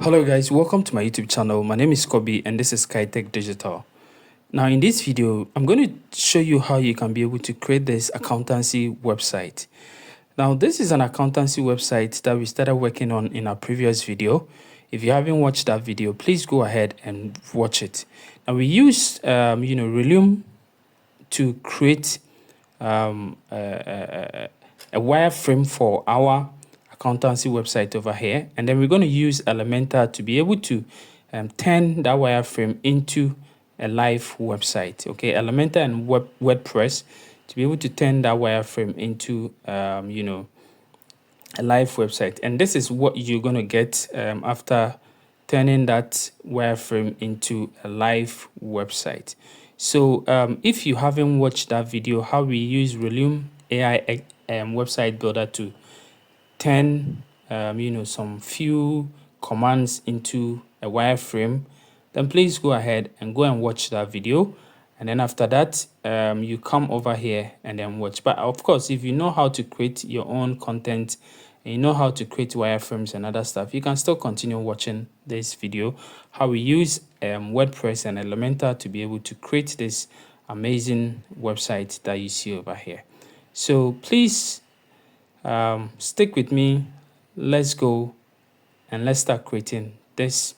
Hello guys, welcome to my YouTube channel. My name is Kobe and this is Kaetech Digital. Now in this video, I'm going to show you how you can be able to create this accountancy website. Now this is an accountancy website that we started working on in our previous video. If you haven't watched that video, please go ahead and watch it. Now we used Relume to create a wireframe for our accountancy website over here, and then we're going to use Elementor to be able to turn that wireframe into a live website. Okay, Elementor and WordPress to be able to turn that wireframe into a live website. And this is what you're going to get after turning that wireframe into a live website. So if you haven't watched that video, how we use Relume AI website builder to turn some few commands into a wireframe, then please go ahead and go and watch that video. And then after that, you come over here and then watch. But of course, if you know how to create your own content and you know how to create wireframes and other stuff, you can still continue watching this video, how we use WordPress and Elementor to be able to create this amazing website that you see over here. So please stick with me. Let's go and let's start creating this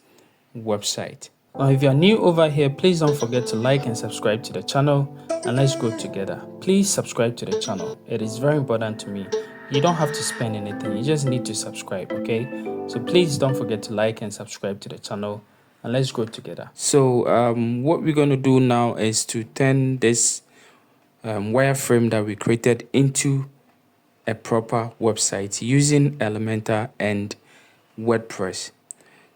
website. Now, if you're new over here, please don't forget to like and subscribe to the channel, and let's grow together. Please subscribe to the channel. It is very important to me. You don't have to spend anything. You just need to subscribe, okay? So please don't forget to like and subscribe to the channel, and let's grow together. So what we're going to do now is to turn this wireframe that we created into a proper website using Elementor and WordPress.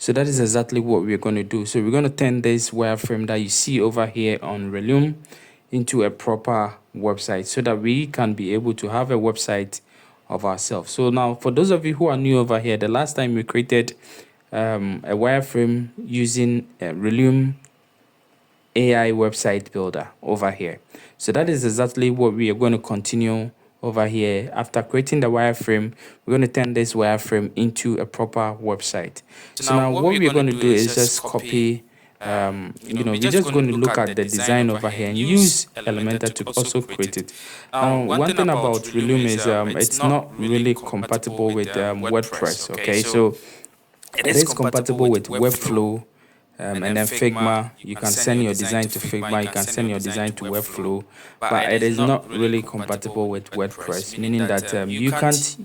So that is exactly what we're going to do. So we're going to turn this wireframe that you see over here on Relume into a proper website so that we can be able to have a website of ourselves. So now for those of you who are new over here, the last time we created a wireframe using Relume AI website builder over here. So that is exactly what we are going to continue over here. After creating the wireframe, we're going to turn this wireframe into a proper website. So now what we're going to do is just copy we're just going to look at the design over here and use Elementor to also create it. One thing about Relume is it's not really compatible with WordPress. Okay, so it is compatible with Webflow and then Figma. You can send your design to Figma, you can send your design to Webflow, but it is not really compatible with WordPress, meaning that you can't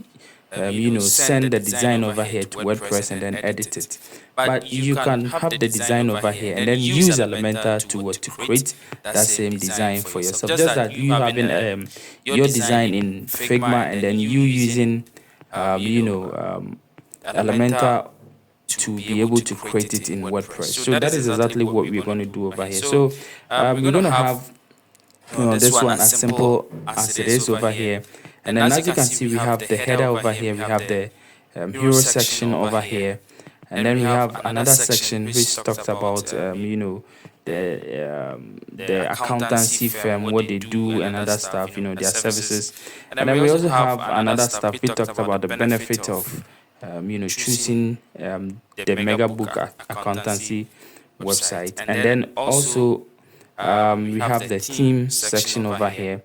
send the design over here to WordPress and then edit it. But you can have the design over here and then use Elementor to create that same design for yourself. Just that you having your design in Figma and then you using Elementor to be able to create it in WordPress. So that is exactly what we're going to do over here. So we're going to have this one as simple as it is over here. And then as you can see, we have the header over here, we have the hero section over here, and then we have another section which talks about the accountancy firm, what they do and other stuff, their services. And then we also have another stuff which talks about the benefit of choosing the mega book accountancy website. And then also we have the theme section over here,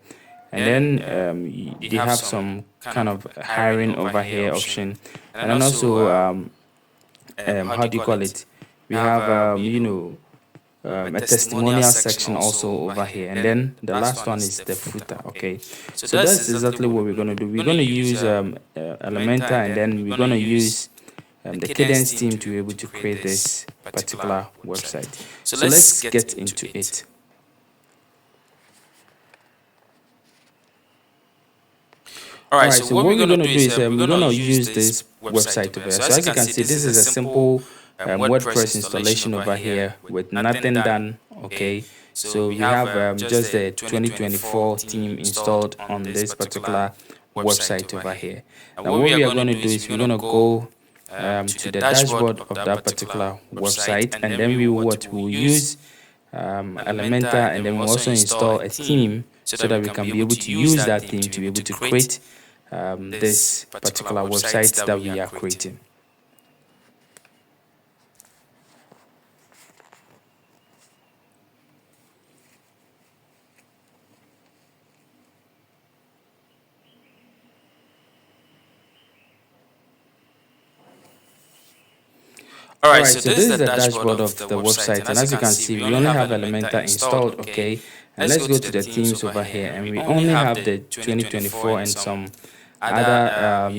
and then they have some kind of hiring over here option, and then also how do you call it, we have a testimonial section also over here, and then the last one is the footer. Okay, so that's exactly what we're going to do. We're going to use Elementor, and then we're going to use the Cadence team to be able to create this particular website. So let's get into it. Alright, so what we're going to do is we're going to use this website over here. So as you can see, this is a simple WordPress installation over here with nothing done. Okay, so we have just the 2024 theme installed on this particular website over here. Now what we are going to do is we're going to go to the dashboard of that particular website, and then we will use Elementor, and then we'll also install a theme so that we can be able to use that theme to be able to create this particular website that we are creating. Alright, so this is the dashboard of the website, and as you can see, we only have Elementor installed, okay? And let's go to the themes over here, and we only have the 2024 and some other,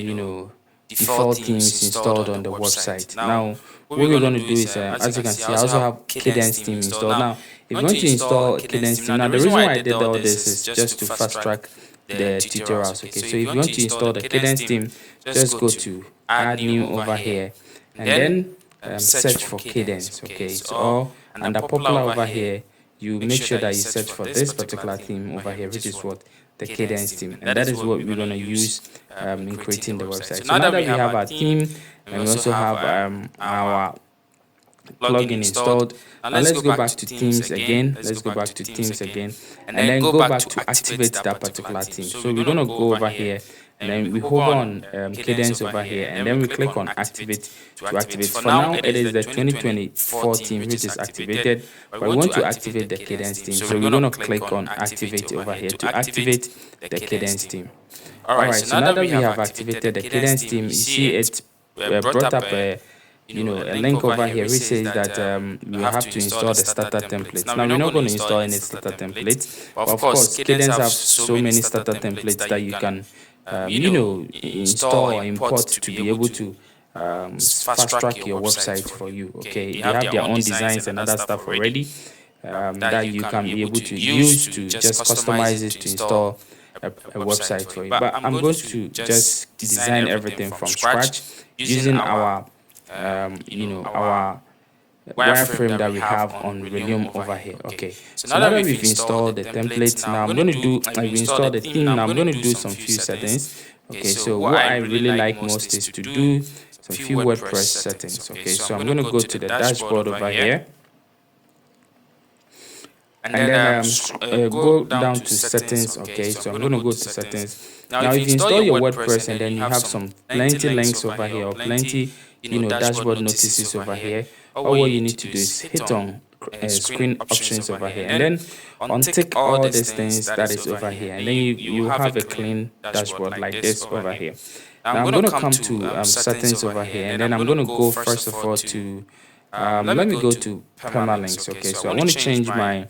default themes installed on the website. Now, what we're going to do is, as you can see, I also have Cadence theme installed. Now, if you want to install Cadence theme, now the reason why I did all this is just to fast track the tutorials, okay? So if you want to install the Cadence theme, just go to Add New over here, and then search for Cadence, okay? So or under popular over here, you make sure that you search for this particular theme over here, which is what the Cadence theme, and that is what we're going to use in creating the website. So now that we have our theme and we also have our plugin installed, now let's go back to themes again. Let's go back to themes again, and then go back to activate that particular theme. So we're going to go over here, and then we hold on Cadence over here, and then we click on activate to activate. For now, it is the 2024 theme which is activated, but we want to activate the Cadence theme. So we're going to click on activate over here to activate the Cadence theme. Alright, so now that we have activated the Cadence theme, you see it brought up a link over here which says that we have to install the starter templates. Now we're not going to install any starter templates, but of course Cadence have so many starter templates that you can install or import to be able to fast track your website for you. Okay, they have their own designs and other stuff already that you can be able to use to just customize it to install a website for you. But I'm going to just design everything from scratch using our our wireframe that we have on Relume over here. Okay, so now that we've installed the templates, now I'm going to do, we installed the theme, now I'm going to do some few settings. Okay, so what I really like most is to do some few WordPress settings. Okay, so I'm going to go to the dashboard over here, and then go down to settings. Okay, so I'm going to go to settings. Now if you install your WordPress and then you have some plenty links over here or plenty dashboard notices over here, all what you need to do is hit on screen options over here, and then untick all these things that is over here, and then you have a clean dashboard like this over here. Now I'm going to come to settings over here, and then I'm going to go first of all to let me go to permalinks. Okay, so I want to change my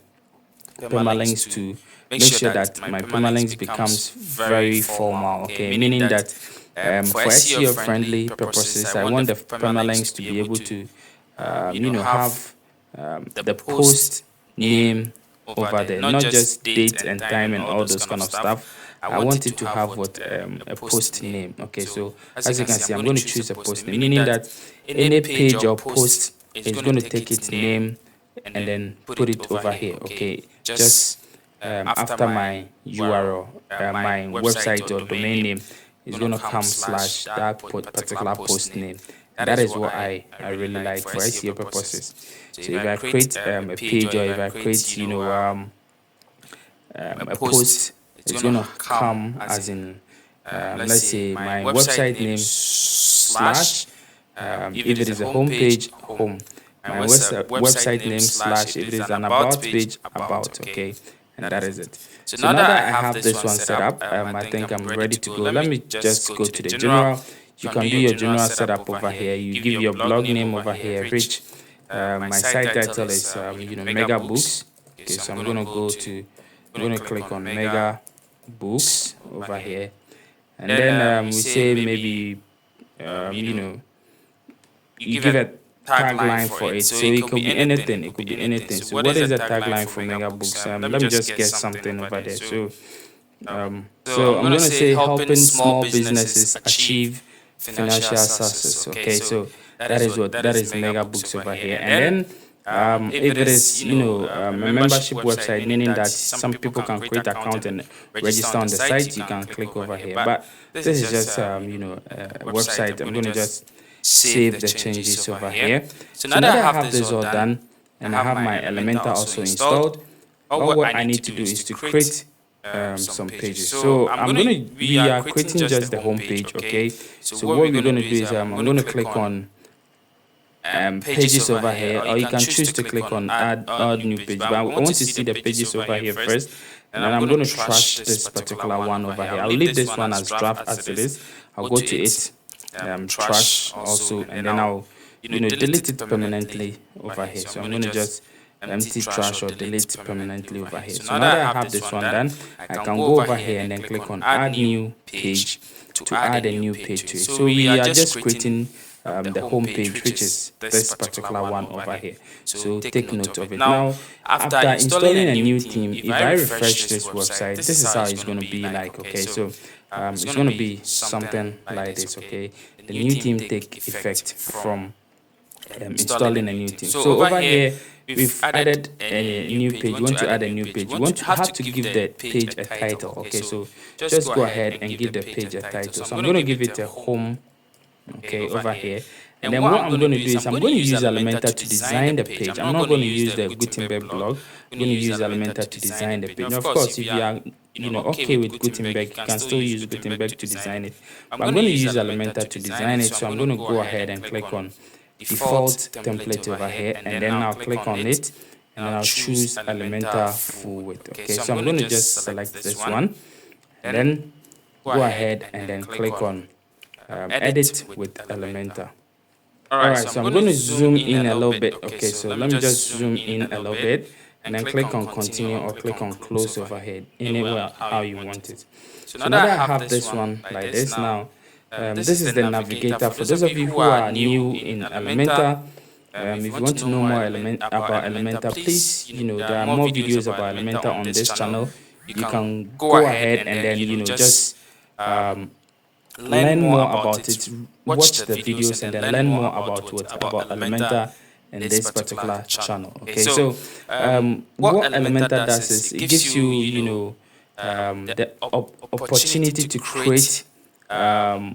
permalinks to make sure that my permalinks becomes very formal. Okay, meaning that for SEO friendly purposes, I want the permalinks to be able to have the post name over there, not just date and time and all those kind of stuff. I want it to have what a post name. Okay, so as you can see, I'm going to choose a post name, meaning that any page or post is going to take its name and then put it over here. Okay, just after my URL, my website or domain name is going to come slash that particular post name. That is what I really like for SEO purposes. So if I create a page, or if I create a post, it's going to come as in let's say my website name slash if it is a home page, home, my website name slash if it is an about page, about. Okay, and that is it. So now that I have this one set up, I think I'm ready to go. Let me just go to the general. You can do your general setup over here. You give your blog name over here, which my site title is Mega Books. Okay, so I'm going to click on Mega Books over here, and then we say maybe you give a tagline for it, so it could be anything. It could be anything. So what is the tagline for Mega Books? Let me just get something over there. So I'm going to say helping small businesses achieve financial success. Okay, so that is Mega Books over here. And then if it is a membership website, meaning that some people can create an account and register on the site, you can click over here. But this is just a website. I'm going to just save the changes over here. So now that I have this all done and I have my Elementor also installed, all what I need to do is to create some pages. So we are creating just the home page. Okay, so what we're going to do is I'm going to click on pages over here, or you can choose to click on add new page, but I want to see the pages over here first, and then I'm going to trash this particular one over here. I'll leave this one as draft as it is. I'll go to it, trash also, and then I'll delete it permanently over here. So I'm going to just empty trash or delete permanently over here. So now that I have this one done, I can go over here and then click on add new page to add a new page to it. So we are just creating the home page, which is this particular one over here. So take note of it. Now, after installing a new theme, if I refresh this website, this is how it's going to be like. Okay, so it's going to be something like this. Okay, the new theme take effect from installing a new theme. So over here, we've added a new page. We want to add a new page. You have to give the page a title. Okay, so just go ahead and give the page a title. So I'm going to give it a home. Okay, over here. And then what I'm going to do is I'm going to use Elementor to design the page. I'm not going to use the Gutenberg blog. I'm going to use Elementor to design the page. Now, of course, if you are okay with Gutenberg, you can still use Gutenberg to design it. But I'm going to use Elementor to design it. So I'm going to go ahead and click on default template over here, and then I'll click on it, and then I'll choose Elementor full width. Okay, so I'm going to just select this one, and then go ahead and then click on edit with Elementor. Alright, so I'm going to zoom in a little bit. Okay, so let me just zoom in a little bit and then click on continue or click on close over here, anywhere how you want it. So now that I have this one like this now, this is the navigator. For those of you who are new in Elementor, if you want to know more about Elementor, please, there are more videos about Elementor on this channel. You can go ahead and then, just learn more about it, watch the videos, and then learn more about Elementor in this particular channel. Okay, so what Elementor does is it gives you, the opportunity to create a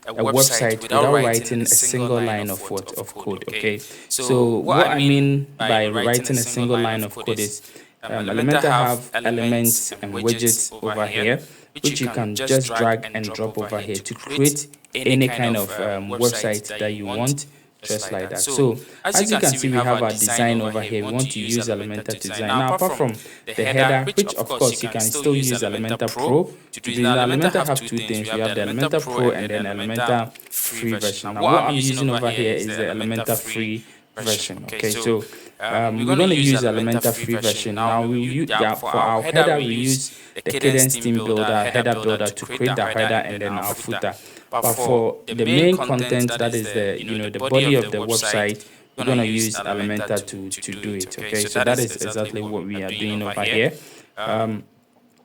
website without writing a single line of code. Okay, so what I mean by writing a single line of code is Elementor have elements and widgets over here, which you can just drag and drop over here to create any kind of website that you want, just like that. So as you can see, we have our design over here. We want to use Elementor to design. Now, apart from the header, which of course you can still use Elementor Pro to do this. Elementor have two things. We have the Elementor Pro and then Elementor free version. Now, what I'm using over here is the Elementor free version. Okay, so we're going to use Elementor free version. Now we use for our header, we use the Cadence theme builder, header builder to create the header and then our footer. But for the main content, that is the the body of the website, we're going to use Elementor to do it. Okay, so that is exactly what we are doing over here.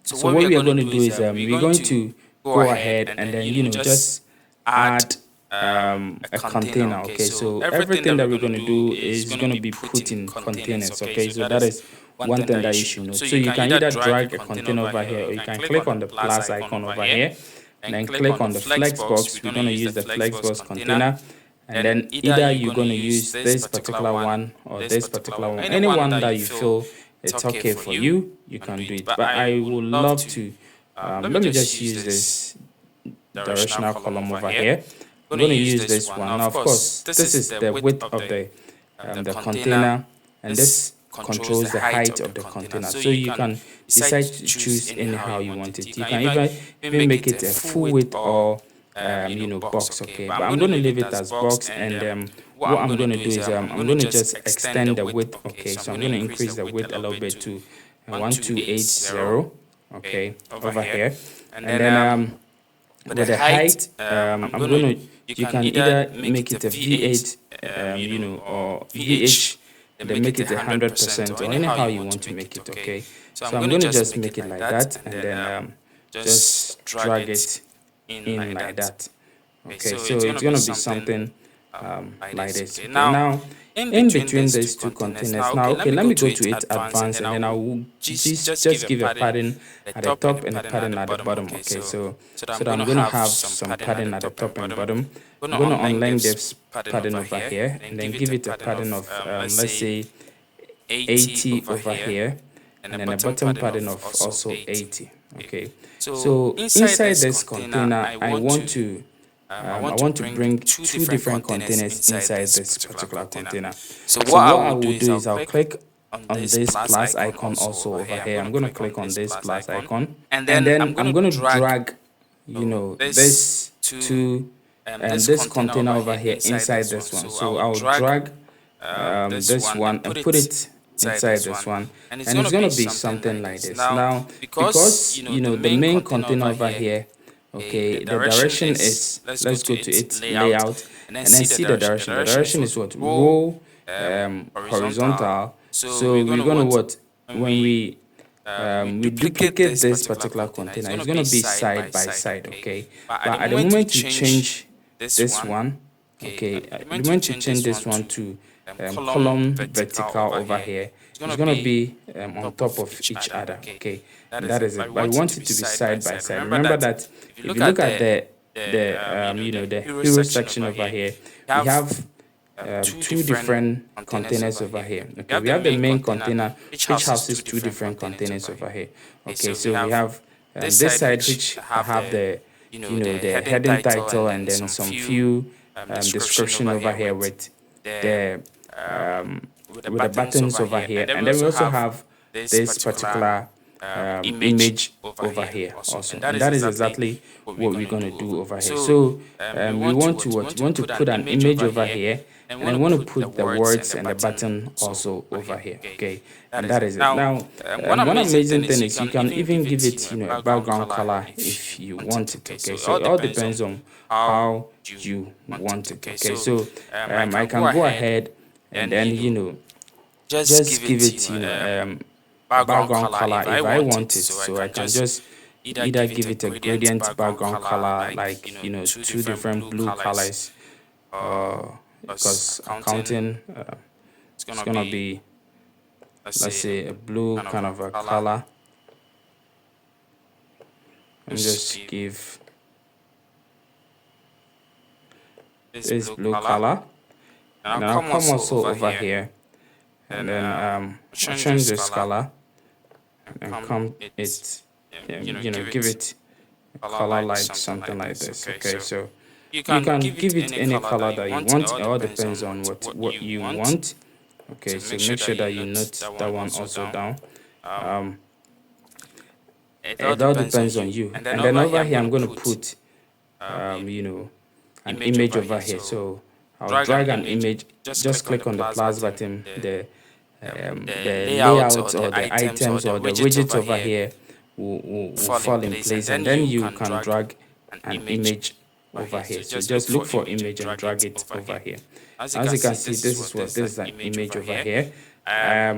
So what we are going to do is we're going to go ahead and then just add a container. Okay, so everything that we're going to do is going to be put in containers. Okay, so that is one thing that you should know. So you can either drag a container over here, or you can click on the plus icon over here and then click on the flex box. We're going to use the flex box container, and then either you're going to use this particular one or this particular one. Any one that you feel it's okay for you, you can do it. But I would love to let me just use this directional column over here. I'm going to use this one. Now, of course, this is the width of the container, and this controls the height of the container. So you can decide to choose anyhow you want it. You can even make it a full width or box. Okay, but I'm going to leave it as box, and what I'm going to do is I'm going to just extend the width. Okay, so I'm going to increase the width a little bit to 1280. Okay, over here, and then with the height, I'm going to. You can either make it a V8, or VH, and then make it 100%, or anyhow you want to make it. Okay, so I'm going to just make it like that, and then just drag it in like that. Okay, so it's going to be something like this. Okay, now in between these two containers, now let me go to it advanced, and then I will just give a padding at the top and a padding at the bottom. Okay, so that I'm going to have some padding at the top and bottom. I'm going to unlink this padding over here and then give it a padding of let's say 80 over here, and then a bottom padding of also 80. Okay, so inside this container, I want to bring two different containers inside this particular container. So what I will do is I'll click on this plus icon also over here. I'm going to click on this plus icon, and then I'm going to drag these two this container over here inside this one. So I'll drag this one and put it inside this one, and it's going to be something like this. Now, because the main container over here, okay, the direction is, let's go to its layout and then see the direction. The direction is what? Row horizontal. So we're going to what? When we duplicate this particular container, it's going to be side by side, okay? But at the moment you change this one, okay, at the moment you change this one to column vertical over here, it's going to be on top of each other, okay? That is it. But we want it to be side by side. Remember that if you look at the hero section over here, we have two different containers over here. Okay, we have the main container which houses two different containers over here. Okay, so we have this side which have the the heading title and then some few description over here with the buttons over here, and then we also have this particular image over here also, and that is exactly what we're going to do over here. So we want to put an image over here, and then we want to put the words and the button also over here, okay? And that is it. Now, one amazing thing is you can even give it a background color if you want it, okay? So it all depends on how you want it, okay? So I can go ahead and then just give it background color if I want it. So I can just either give it a gradient background color, like two different blue colors, because accounting it's gonna be, let's say, a blue kind of a color, and just give this blue color, and I'll come also over here and then change this color and come it give it a color like something like this, okay? So you can give it any color that you want. It all depends on what you want, okay? So make sure that you note that one also down. It all depends on you. And then over here I'm going to put an image over here. So I'll drag an image, just click on the plus button, the layouts or the items or the widgets over here will fall in place, and then you can drag an image over here. So just look for image and drag it over here. As you can see, this is an image over here.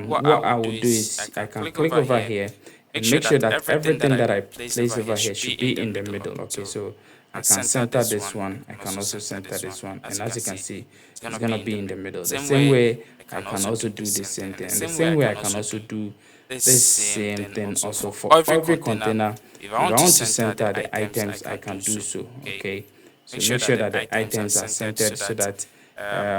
What I will do is I can click over here and make sure that everything that I place over here should be in the middle, okay? So I can center this one, I can also center this one, and as you can see, it's gonna be in the middle. The same way I can also do the same thing, and the same way I can also do this same thing also for every container. If I want to center the items, I can do so, okay? So make sure that the items are centered so that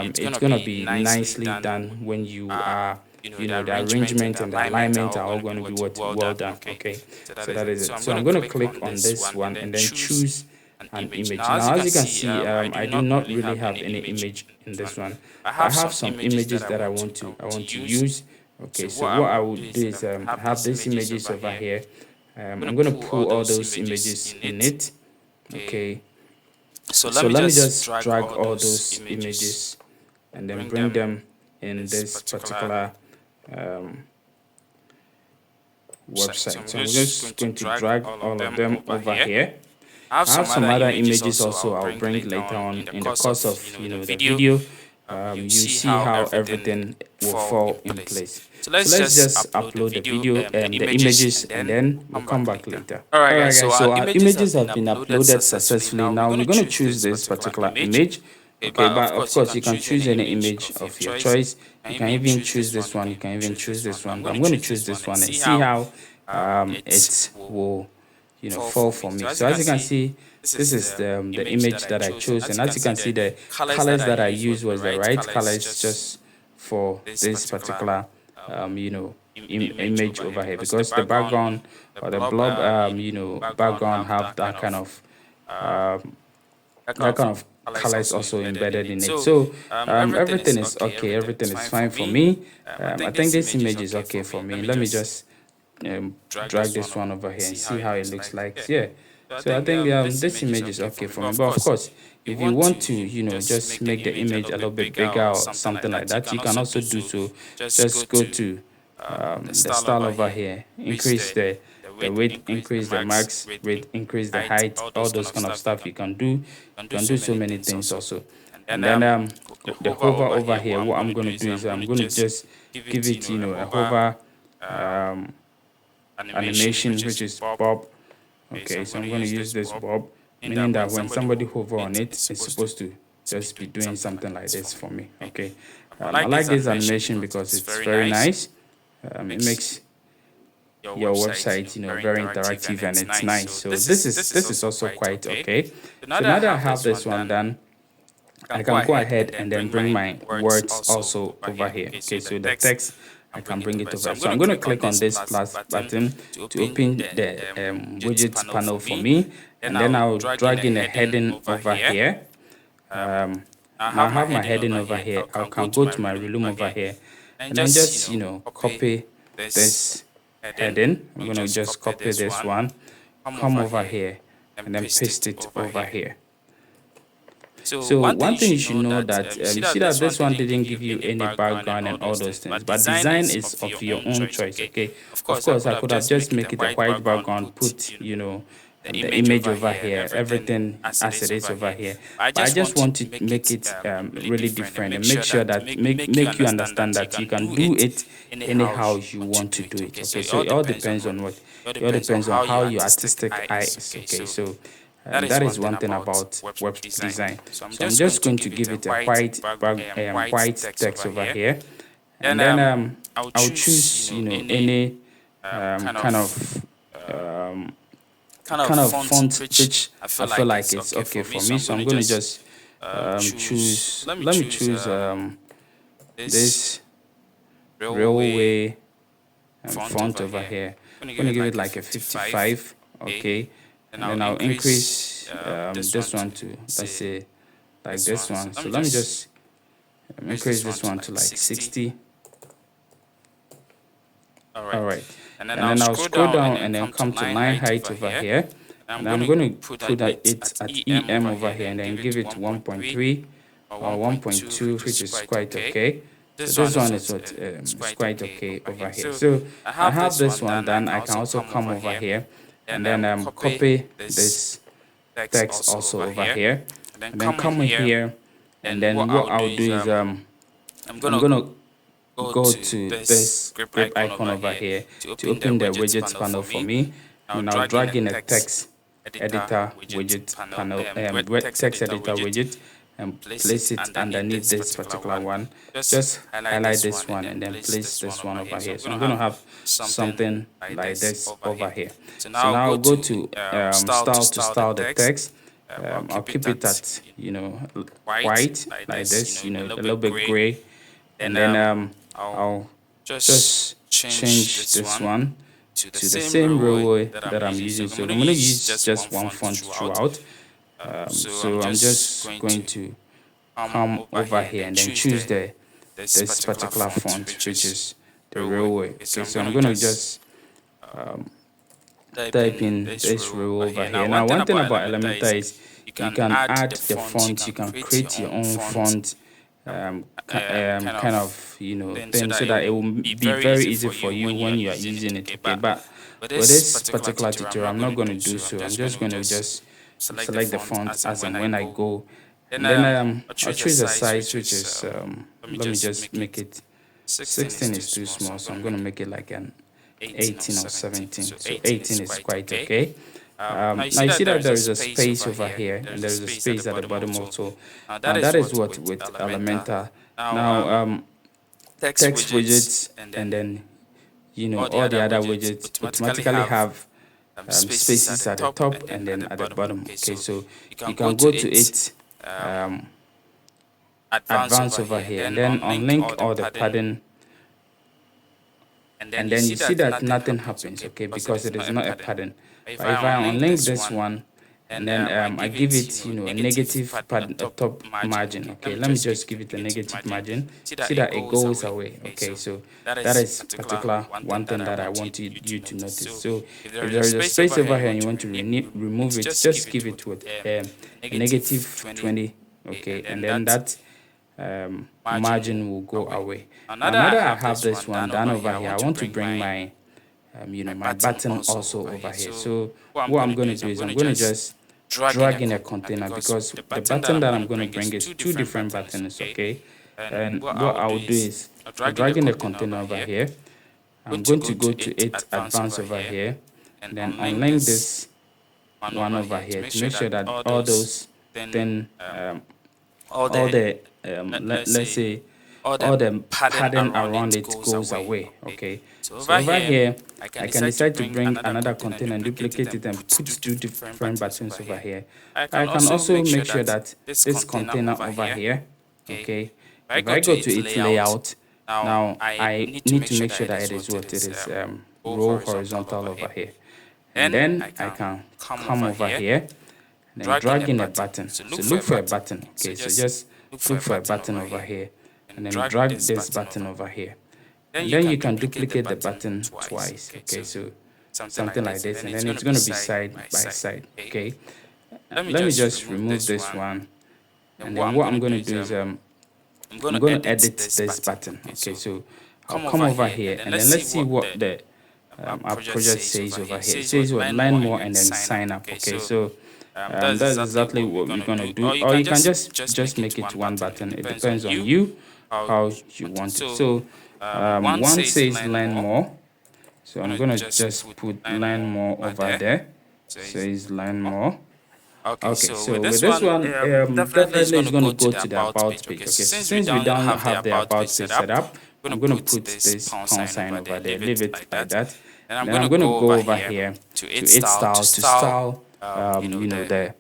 it's gonna be nicely done when you are the arrangement and the alignment are all going to be well done, okay? So that is it. So I'm going to click on this one and then choose an image. Now as you can see, I do not really have any image in this one. I have some images that I want to use, okay? So what I will do is have these images over here. I'm going to pull all those images in it, okay? So let me just drag all those images and then bring them in this particular website. So I'm just going to drag all of them over here. I have some other images also I'll bring later on in the course of the video. You see how everything will fall in place. So let's just upload the video and the images, and then we'll come back later. Alright guys, so our images have been uploaded successfully. Now we're going to choose this particular image. Okay, but of course you can choose any image of your choice. You can even choose this one, you can even choose this one, but I'm going to choose this one and see how it will fall for me. So as you can see, this is the image that I chose, and as you can see, the colors that I used was the right colors just for this particular image over here, because the background or the blob background have that kind of colors also embedded in it. So everything is okay, everything is fine for me. I think this image is okay for me. Let me just drag this one over here and see how it looks like. Yeah, so I think this image is okay for me, but of course if you want to, just make the image a little bit bigger or something like that, you can also do so. Just go to the style over here, increase the width, increase the max width, increase the height, all those kind of stuff you can do. You can do so many things also. And then the hover over here, what I'm going to do is I'm going to just give it, a hover animation, which is bob. Okay, so I'm going to use this bob, meaning that when somebody hover on it, it's supposed to just be doing something like this for me. Okay, I like this animation because it's very nice. It makes your website, very interactive, and it's nice. So this is also quite okay. So now that I have this one done, I can go ahead and then bring my words also over here. Okay, so the text, I can bring it over. So I'm going to click on this plus button to open the widgets panel for me, and then I'll drag in a heading over here. Now I have my heading over here. I can go to my Relume over here, and then just copy this heading. I'm going to just copy this one, come over here, and then paste it over here. So one thing you should know that you see that this one didn't give you any background and all those things, but design is of your own choice. Okay, of course I could have just make it a white background, put the image over here, everything as it is over here. But I just want to make it really different and make sure that make you understand that you can do it anyhow you want to do it. Okay, so it all depends on what, it all depends on how your artistic eye is. Okay, so that is one thing about web design. So I'm just going to give it a white text over here, and then I'll choose any kind of font which I feel like it's okay for me. So I'm going to just choose. Let me choose this railway font over here. I'm going to give it like a 55. Okay. And then I'll increase this one to, let's say, like this one. So let me just increase this one to like 60. All right. And then I'll scroll down and then come to line height over here. And I'm going to put it at EM over here and then give it 1.3 or 1.2, which is quite okay. So this one is what is quite okay over here. So I have this one done. I can also come over here and then copy this text also over here, and then come in here, and then what I'll do is I'm gonna go to this script icon over here to open the widgets panel for me, and I'll drag in a text editor widget panel, text editor widget, and place it underneath this particular one. Just highlight this one and then place this one over here. So I'm going to have something like this over here. So now I'll go to style to style the text. I'll keep it at white like this, a little bit gray, and then I'll just change this one to the same railway that I'm using. So I'm going to use just one font throughout. So I'm just going to come over here and then choose this particular font, which is the railway. Okay, so I'm going to just type in this railway over here. Now, one thing about Elementor is you can add the font, you can create your own font, kind of thing, so that it will be very easy for you when you are using it. Okay, but for this particular tutorial, I'm not going to do so. I'm just going to select the font as and when I go, and then I'll choose a size which is let me just make it 16 is too small, so I'm going to make it like an 18 or 17. So 18 is quite okay. Now you see that there is a space over here and there is a space at the bottom also. That is what with Elementor. Now text widgets and then all the other widgets automatically have spaces at the top and then at the bottom. Okay, so you can go to it, advance over here, and then unlink all the padding, and then you see that nothing happens, okay, because it is not a padding. But if I unlink this one and then I give it, you know, a negative top margin. Okay, let me just give it a negative margin. See that it goes away. Okay, so that is particular one thing that I want you to notice. So if there is a space over here and you want to remove it, just give it with a negative 20. Okay, and then that margin will go away. Now that I have this one done over here, I want to bring my you know, my button also over here. So what I'm going to do is I'm going to just drag in a container, because the button that I'm going to bring is two different buttons. Okay, and what I'll do is I'll drag in a container over here. I'm going to go to it advanced over here, and then unlink this one over here to make sure that all those then all the let's say all the padding around it goes away. Okay, so over here I can decide to bring another container and duplicate it and put two different buttons over here. I can also make sure that this container over here, okay, if I go to its layout, now I need to make sure that it is what it is row horizontal over here, and then I can come over here and then drag in a button. So look for a button. Okay, so just look for a button over here and then drag this button over here. And then you can duplicate the button twice. Okay, so something like this, and then it's going to be side by side. Okay, let me just remove this one, and then what I'm going to do is I'm going to edit this button. Okay, so I'll come over here and then let's see what the our project says over here. It says what, learn more and then sign up. Okay, so that's exactly what we're going to do. Or you can just make it one button. It depends on you how you want it. So one says learn more, so I'm going to just put learn more over there. Says learn more. Okay, so with this one, definitely it's going to go to the about page. Okay, since we don't have the about page set up, I'm going to put this pound sign over there, leave it like that. And then I'm going to go over here to its style to style you know, the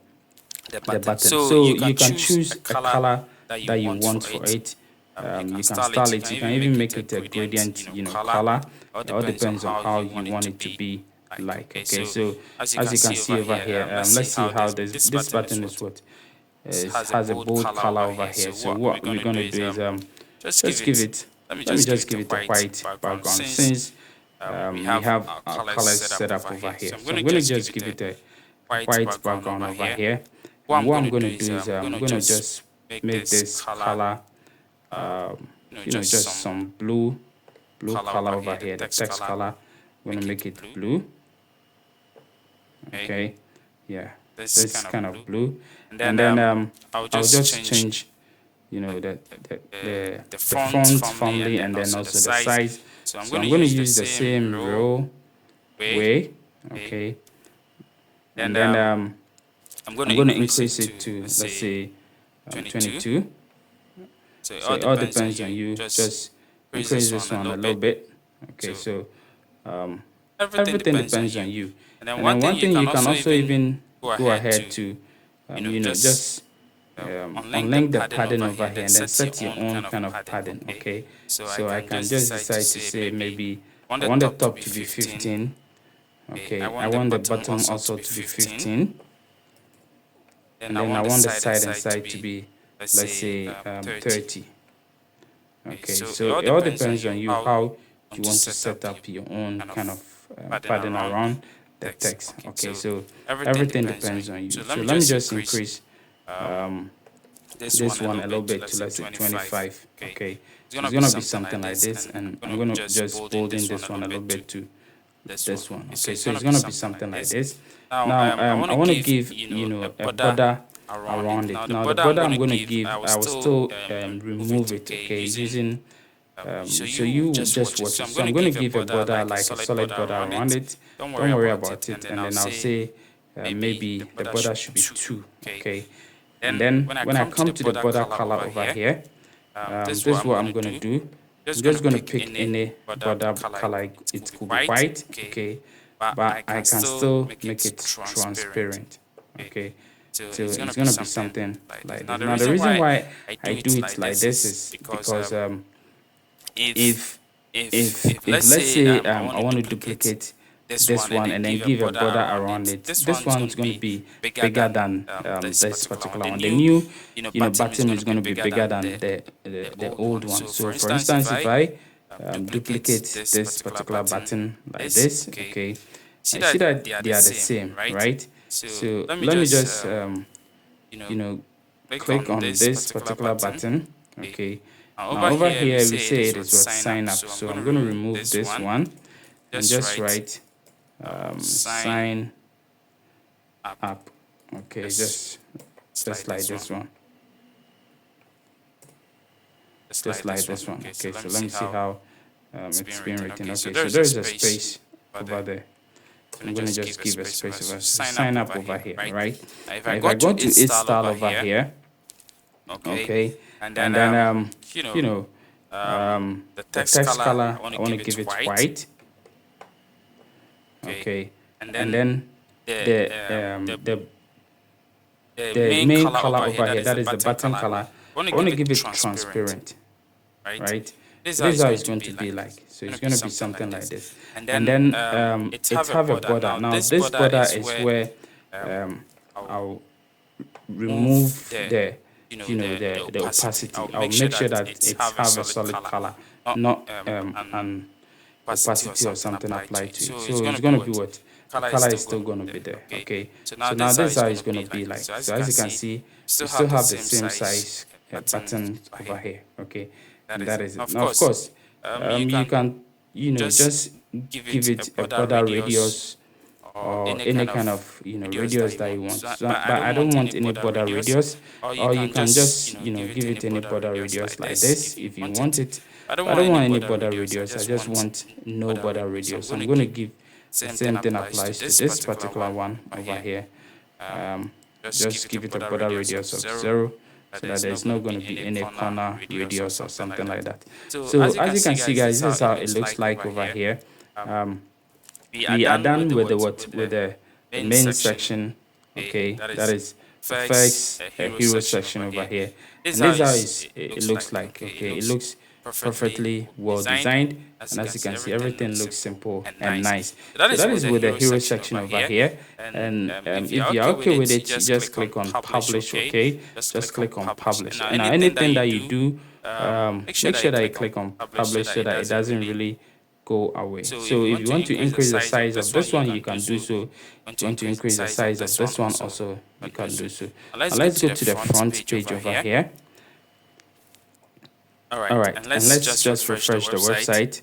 button. So you can choose a color that you want for it. You can style it. You can even make it a gradient, you know, color. It all depends on how you want it to be like. Okay, so as you can see over here, let's see how this button is what has a bold color over here. So what we're going to do is just give it, let me just give it a white background, since we have our colors set up over here. So I'm going to just give it a white background over here. And what I'm going to do is I'm going to just make this color you know, just some blue color over here, the text color. I'm going to make it blue. Okay, yeah, this kind of blue. And then I'll just change, you know, the font family and then also the size. So I'm going to use the same row way. Okay, and then I'm going to increase it to, let's say 22. So it all depends on you. Just increase this one a little bit. Okay, so everything depends on you. And then one thing you can also even go ahead to you know, just unlink the padding over here and then set your own kind of padding. Okay, so I can just decide to say maybe I want the top to be 15. Okay, I want the bottom also to be 15, and then I want the side and side to be, let's say 30. Okay, so it all depends on you how you want to set up your own kind of padding around the text. Okay, so everything depends on you. So let me just increase this one a little bit to, let's say 25. Okay, it's gonna be something like this, and I'm gonna just bolden this one a little bit to this one. Okay, so it's gonna be something like this. Now I want to give, you know, a border around it. Now the border I'm going to give, I will still remove it. Okay, using so you just watch it. So I'm going to give a border, like a solid border around it. Don't worry about it. And then I'll say maybe the border should be 2. Okay, and then when I come to the border color over here, this is what I'm going to do. I'm just going to pick any border color. It could be white. Okay, but I can still make it transparent. Okay, so it's going to be something like this. Now the reason why I do it like this is because if let's say I want to duplicate this one and then give a border around it. This one's going to be bigger than this particular one. The new button is going to be bigger than the old one. So for instance, if I duplicate this particular button like this, okay, I see that they are the same, right? So let me just click on this particular button. Okay, now over here we say it is what sign up. So I'm going to remove this one and just write sign up. Okay, just like this one, just like this one. Okay, so let me see how it's being written. Okay, so there is a space over there. I'm going to just give a space over sign up over here, right? If I go to its style over here, okay, and then the text color I want to give it white. Okay, and then the main color over here, that is the button color, I want to give it transparent, right? This is how it's going to be like. So it's going to be something like this. And then it have a border. Now this border is where I'll remove the opacity. I'll make sure that it have a solid color, not an opacity or something applied to it. So it's going to be what? The color is still going to be there. Okay. So now this is how it's going to be like. So as you can see, we still have the same size button over here. Okay. And that is it. Now of course, you can just give it a border radius or any kind of radius that you want. So, but I don't want any border radius, or you can just give it any border radius like this if you want it. I don't want any border radius. I just want no border radius. So I'm going to give the same thing applies to this particular one over here. Just give it a border radius of 0. So that there's not going to be any corner radius or something like that. So as you can see, guys, this is how it looks like over here. We are done with the main section. Okay, that is effects, hero section over here. And this is how it looks like. Okay, it looks perfectly well designed, and as you can see, everything looks simple and nice. So that is with the hero section over here. And if you are okay with it, just click on publish. Okay, just click on publish. Now anything that you do, make sure that you click on publish so that it doesn't really go away. So if you want to increase the size of this one, you can do so. If you want to increase the size of this one also, you can do so. Now let's go to the front page over here. Alright, and let's just refresh the website.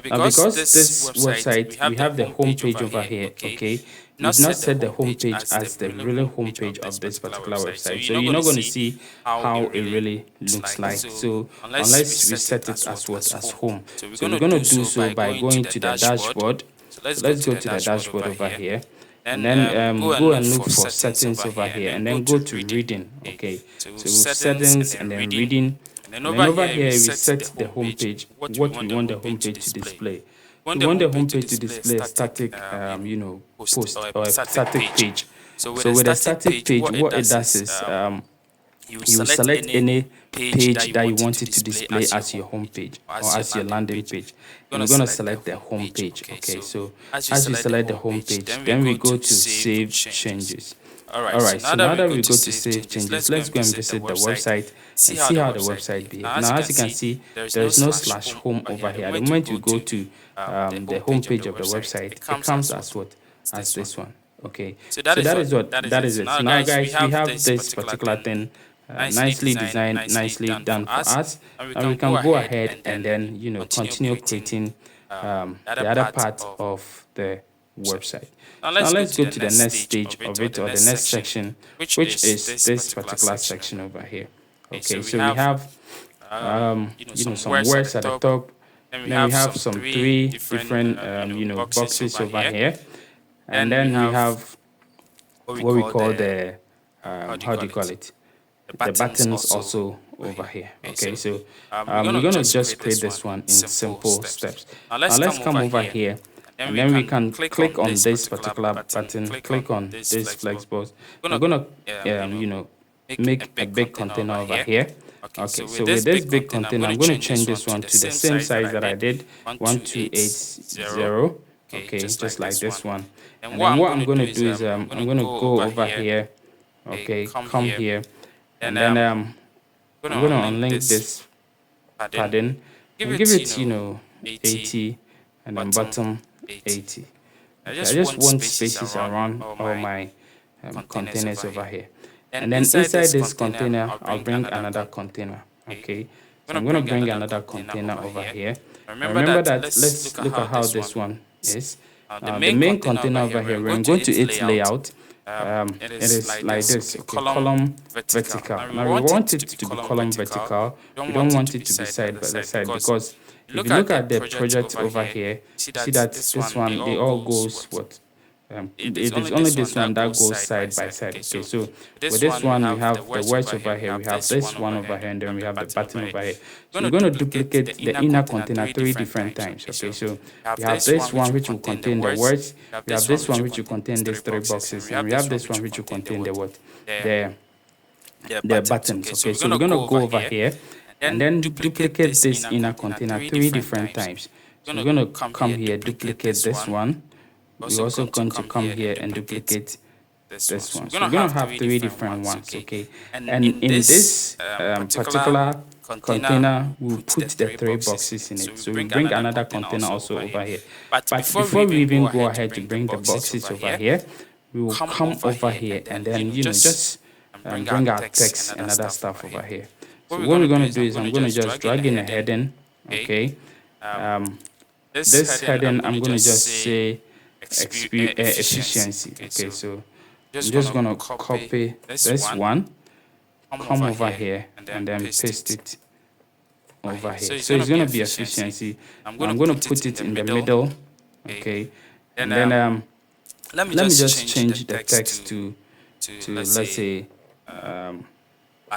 Because this website, we have the home page over here, okay? We've not set the home page as the really home page of this particular website. So you're not going to see how it really looks like. So unless we set it as what? As home. So we're going to do so by going to the dashboard. So let's go to the dashboard over here. And then go and look for settings over here. And then go to reading, okay? So settings and then reading. And over here, we set the home page, what we want the home page to display. We want the home page to display a static, post or a static page. So with a static page, what it does is you will select any page that you want it to display as your home page or as your landing page. And we're going to select the home page. Okay, so as we select the home page, then we go to save changes. Alright, so now that we go to save changes, let's go and visit the website and see how the website behaves. Now, as you can see, there's no /home over here. The moment you go to the home page of the website, it comes as what? As this one. Okay, so that is it. So now, guys, we have this particular thing nicely designed, nicely done for us, and we can go ahead and then continue creating the other part of the website. Now let's go to the next stage of it, or the next section, which is this particular section over here. Okay, so we have some words at the top, then we have some 3 different boxes over here, and then we have what we call the how do you call it, the buttons also over here. Okay, so we're going to just create this one in simple steps. Now let's come over here. And then we can click on this particular button, click on this flex box. We're going to make a big container over here. Okay, so with this big container, I'm going to change this one to the same size that I did, 1280. okay, just like this one. And then what I'm going to do is I'm going to go over here, okay, come here, and then I'm going to unlink this padding and give it, 80, and then bottom 80. Okay, I just want spaces around all my containers over here. And then inside this container, I'll bring another container. Okay, so I'm going to bring another container over here. Remember that, let's look at how this one is. The main container over here, when going to its layout, it is like this, okay, column vertical. Now we want it to be column vertical. We don't want it to be side by side, because if you look at the project over here, see that this one, they all goes what? It is only this one that goes side by side. Okay, so with this one, we have the words over here, we have this one over here, and then we have the button over here. So we're going to duplicate the inner container 3 different times. Okay, so we have this one which will contain the words, we have this one which will contain these 3 boxes, and we have this one which will contain the what? The buttons. Okay, so we're going to go over here and then duplicate this inner container 3 different times. So we're going to come here, duplicate this one. We're also going to come here and duplicate this one. So we're going to have 3 different ones, okay? And in this particular container, we'll put the 3 boxes in it. So we bring another container also over here. But before we even go ahead to bring the boxes over here, we will come over here and then, just bring our text and other stuff over here. So what we're going to do is I'm going to just drag in a heading, okay? This heading, I'm going to just say efficiency. Okay, so I'm just going to copy this one, come over here, and then paste it over here. So it's going to be efficiency. I'm going to put it in the middle. Okay, and then let me just change the text to let's say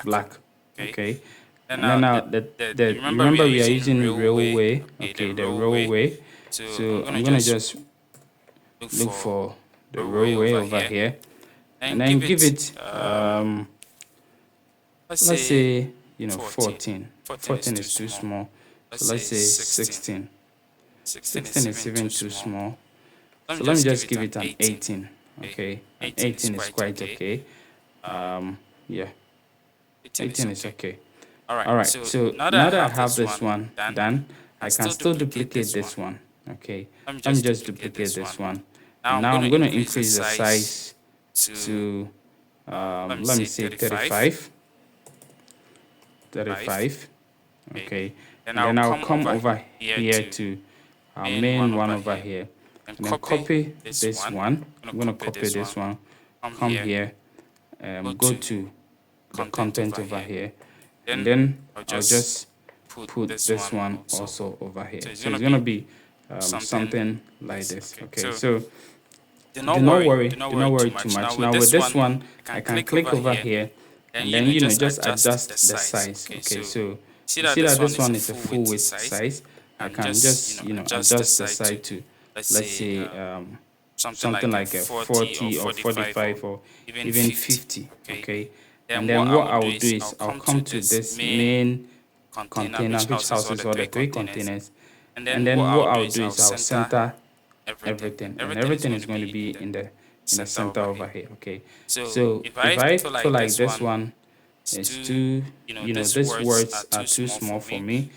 black. Okay, and then now remember we are using railway. Okay, the railway. So I'm going to just look for the railway over here, and then give it let's say 14 is too small, so let's say 16 is even too small, so let me just give it an 18. Okay, 18 is quite okay. Yeah, 18 is okay. All right, so now that I have this one done, I can still duplicate this one. Okay, let me just duplicate this one. And now I'm going to increase the size to let me say 35. Okay, and then I'll come over here to our main one over here, and then copy this one. I'm going to copy this one, come here, go to the content over here, and then I'll just put this one also over here. So it's going to be something like this. Okay, so do not worry too much. Now with this one, I can click over here and then just adjust the size. Okay, so see that this one is a full width size. I can just adjust the size to, let's say something like a 40 or 45 or even 50. Okay, and then what I will do is I'll come to this main container which houses all the 3 containers, and then what I'll do is I'll center everything, and everything is going to be in the center over here. Okay, so if I feel like this one is too, these words are too small for me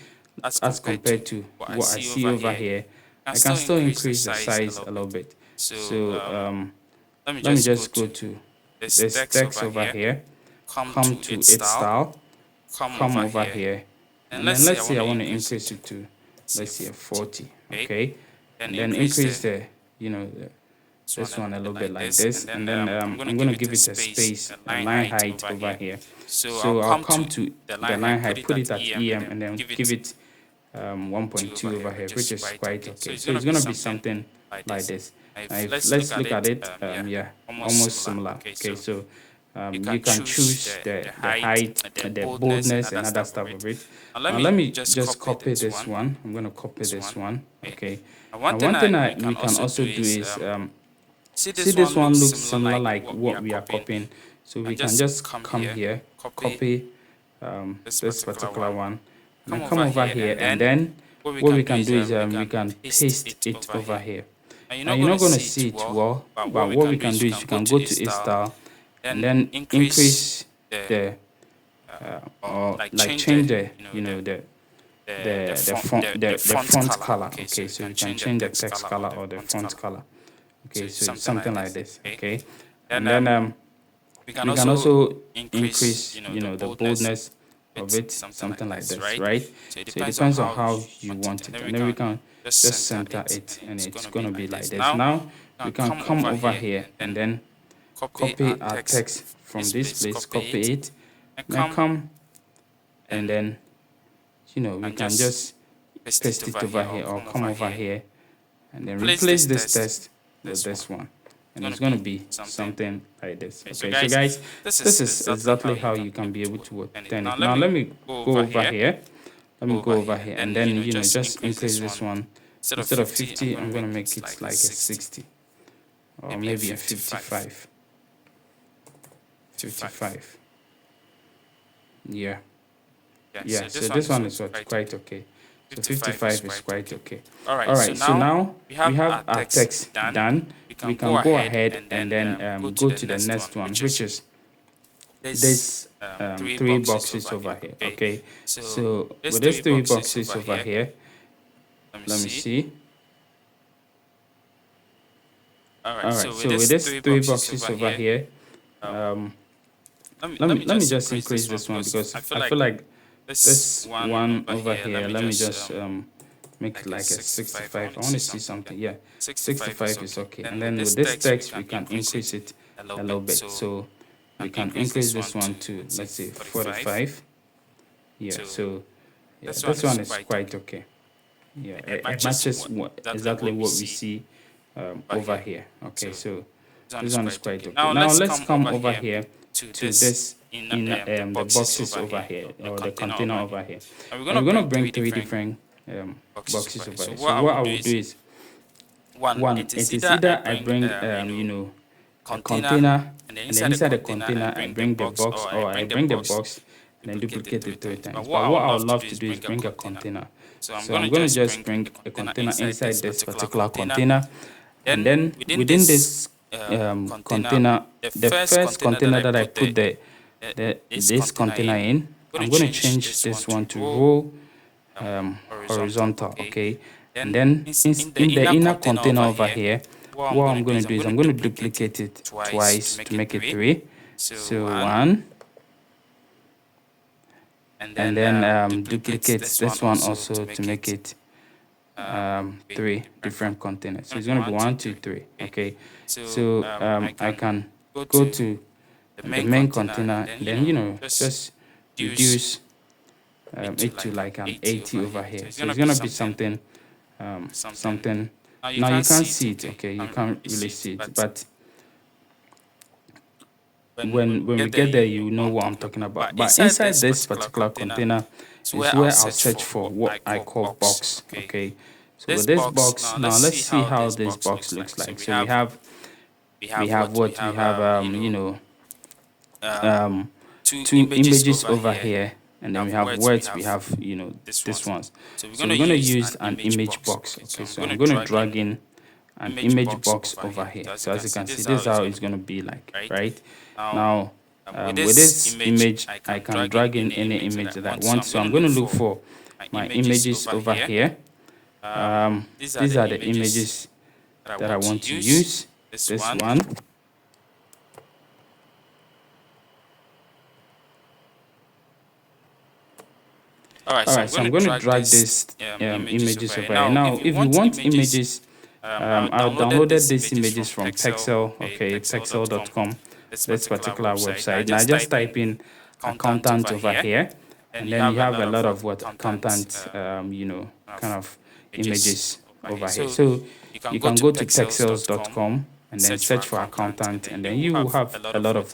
as compared to what I see over here, I can still increase the size a little bit. So let me just go to this text over here, come to its style, come over here, and then let's say I want to increase it to, let's say, a 40. Okay, and then increase the this one a little bit like this, and then I'm going to give it a space, a line height over here. So I'll come to the line height, put it at EM, and then give it 1.2 over here, which is quite okay. So it's going to be something like this. Let's look at it. Yeah, almost similar. Okay, so you can choose the height, the boldness, and other stuff of it. Now let me just copy this one. I'm going to copy this one. Okay. Now one thing we can also do is see this one looks similar like what we are copying. So we can just come here, copy this particular one, and come over here, and then what we can do is we can paste it over here. Now you're not going to see it well, but what we can do is you can go to a style and then increase the or like change the the font color. Okay, so you can change the text color or the font color. Okay, so something like this. Okay, and then we can also increase the boldness of it, something like this, right? So it depends on how you want it, and then we can just center it, and it's going to be like this. Now we can come over here and then copy our text from this place, copy it, then come and then we can just paste it over here or come over here and then replace this text with this one, and it's going to be something like this. Okay, so guys, this is exactly how you can be able to turn it. Now let me go over here. And then just increase this one. Instead of 50, I'm going to make it like a 60 or maybe a 55. Yeah, so this one is quite okay. So 55 is quite okay. All right, so now we have our text done. We can go ahead and then go to the next one, which is this 3 boxes over here. Okay, so with these 3 boxes over here, let me see. All right, so with these 3 boxes over here, let me just increase this one because I feel like this one over here, let me just make it like a 65. I want to see something. Yeah, 65 is okay. And then with this text, we can increase it a little bit. So we can increase this one to, let's say, 45. Yeah, so this one is quite okay. Yeah, it matches exactly what we see over here. Okay, so this one is quite okay. Now let's come over here to this in the boxes over here, or the container over here. And we're going to bring 3 different boxes over here. So what I will do is, one, it is either I bring a container, and then inside the container I bring the box, or I bring the box and then duplicate it 3 times. But what I would love to do is bring a container. So I'm going to just bring a container inside this particular container, and then within this container, the first container that I put this container in, I'm going to change this one to row horizontal. Okay, and then in the inner container over here, what I'm going to do is I'm going to duplicate it twice to make it 3. So 1, and then duplicate this one also to make it 3 different containers. So it's going to be 1, 2, 3. Okay, so I can go to the main container and then just reduce it to like an 80 over here. So it's going to be something now you can't see it. Okay, you can't really see it, but when we get there, you know what I'm talking about. But inside this particular container is where I'll search for what I call box. Okay, so with this box, now let's see how this box looks like. So we have 2 images over here, and then we have words, we have these ones. So we're going to use an image box. Okay, so I'm going to drag in an image box over here. So as you can see, this is how it's going to be like, right? Now with this image, I can drag in any image that I want. So I'm going to look for my images over here. These are the images that I want to use. This one. Alright, so I'm going to drag this images over here. Now, if you want images, I downloaded these images from Pexel, okay, pexel.com, this particular website. Now, just type in accountant over here, and then you have a lot of accountant, kind of images over here. So you can go to pexels.com and then search for accountant, and then you will have a lot of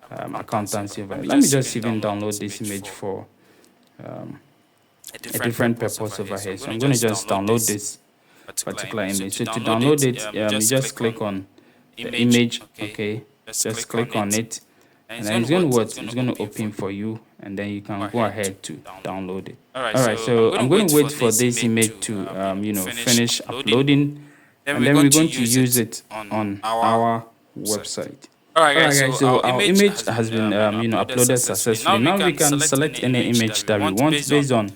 accountancy over here. Let me just even download this image for a different purpose over here. So I'm going to just download this particular image. So to download it, you just click on the image. Okay, just click on it, and then it's going to open for you, and then you can go ahead to download it. All right, so I'm going to wait for this image to finish uploading, and then we're going to use it on our website. Alright guys, so our image has been uploaded successfully. Now we can select any image that we want based on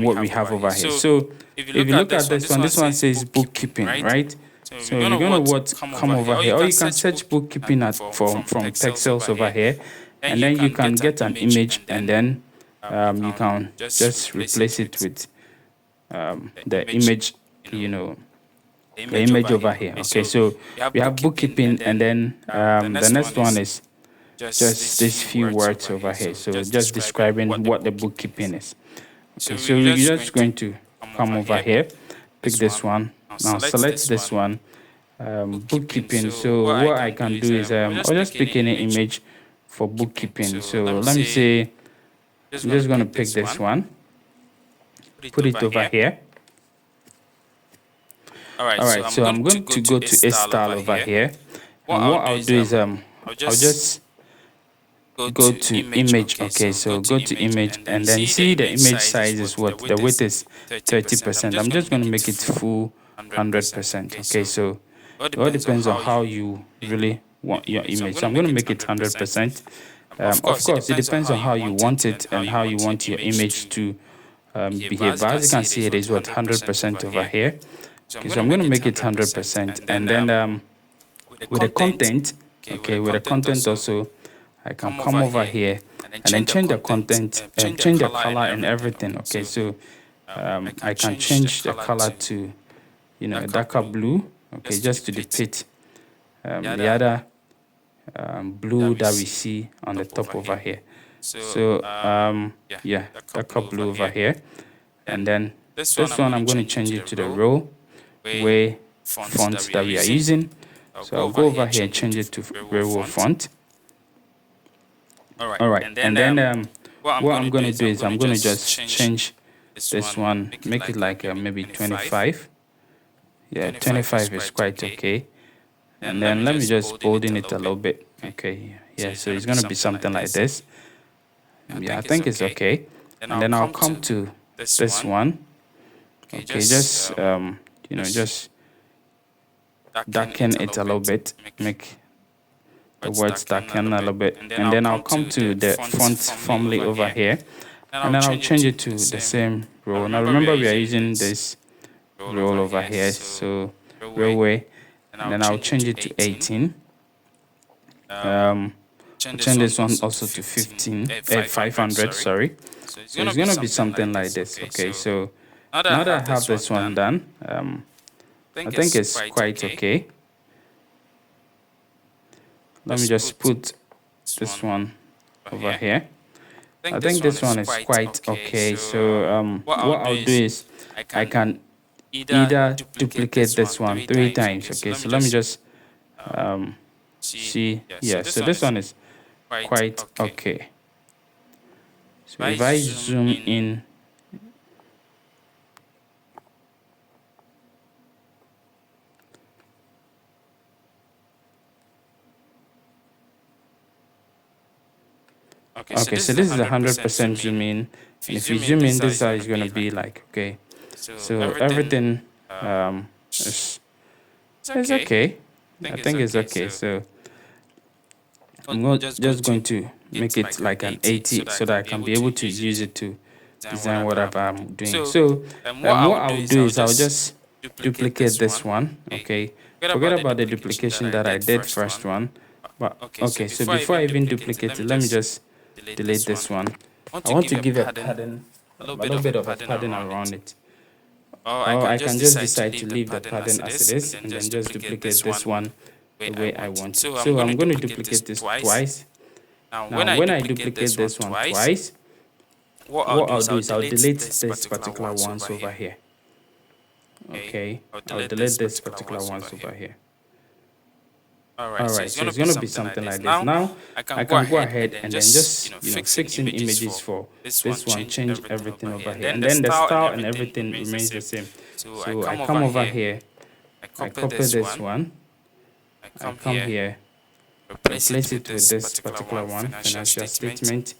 what we have over here. So if you look at this one says bookkeeping, right? So you're gonna come over here, or you can search bookkeeping from pixels over here, and then you can get an image, and then you can just replace it with the image, the image over here. Okay, so we have bookkeeping, and then the next one is just these few words over here, so just describing what the bookkeeping is. Okay, so we're just going to come over here, pick this one, now select this one, bookkeeping. So what I can do is I'll just pick any image for bookkeeping. So let me say I'm just going to pick this one, put it over here. Alright, so I'm going to go to a style over here, and what I'll do is I'll just go to image. Okay, so go to image, and then see the image size is what the width is 30%. I'm just going to make it full 100%. Okay, so it all depends on how you really want your image. So I'm going to make it 100%. Of course, it depends on how you want it and how you want your image to behave. But as you can see, it is what 100% over here. Okay, so I'm going to make it 100%, and then with the content, okay, with the content also, I can come over here and then change the content and change the color and everything. Okay, so I can change the color to a darker blue. Okay, just to depict the other blue that we see on the top over here. So yeah, darker blue over here, and then this one I'm going to change it to the row way fonts that we are using. So I'll go over here and change it to row font. Alright, and then what I'm going to do is I'm going to just change this one, make it like maybe 25. Yeah, 25 is quite okay. And then let me just bolden it a little bit. Okay, yeah, so it's going to be something like this. Yeah, I think it's okay. And then I'll come to this one. Okay, just just darken it a little bit, make the words darken a little bit, and then I'll come to the font family over here, and then I'll change it to the same row. Now remember, we are using this row over here, so railway, and then I'll change it to 18. Change this one also to 500, sorry. So it's going to be something like this. Okay, so now that I have this one done, I think it's quite okay. Let me just put this one over here. I think this one is quite okay. So what I'll do is I can either duplicate this one 3 times. Okay, so let me just see. Yeah, so this one is quite okay. So if I zoom in, okay, so this is 100% zoom in, and if you zoom in, this is how it's going to be like. Okay, so everything is okay. I think it's okay. So I'm just going to make it like an 80 so that I can be able to use it to design whatever I'm doing. So what I'll do is I'll just duplicate this one. Okay, forget about the duplication that I did first one. But okay, so before I even duplicate it, let me just delete this one. I want to give a padding, a little bit of a padding around it. Or I can just decide to leave the padding as it is, and then just duplicate this one the way I want it. So I'm going to duplicate this twice. Now when I duplicate this one twice, what I'll do is I'll delete this particular ones over here. Okay, I'll delete this particular ones over here. Alright, so it's going to be something like this. Now I can go ahead and then just fix in images for this one, change everything over here, and then the style and everything remains the same. So I come over here, I copy this one, I come here, replace it with this particular one, financial statement.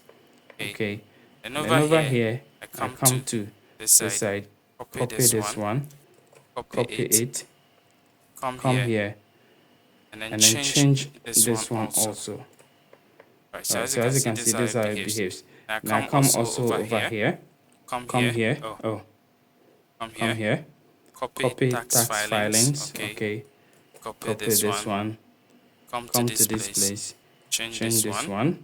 Okay, and then over here I come to this side, copy this one, copy it, come here, and then change this one also. Right, So as you can see, this is how it behaves. Now come also over here, come here, oh, come here, copy tax filings, okay, copy this one, come to this place, change this one,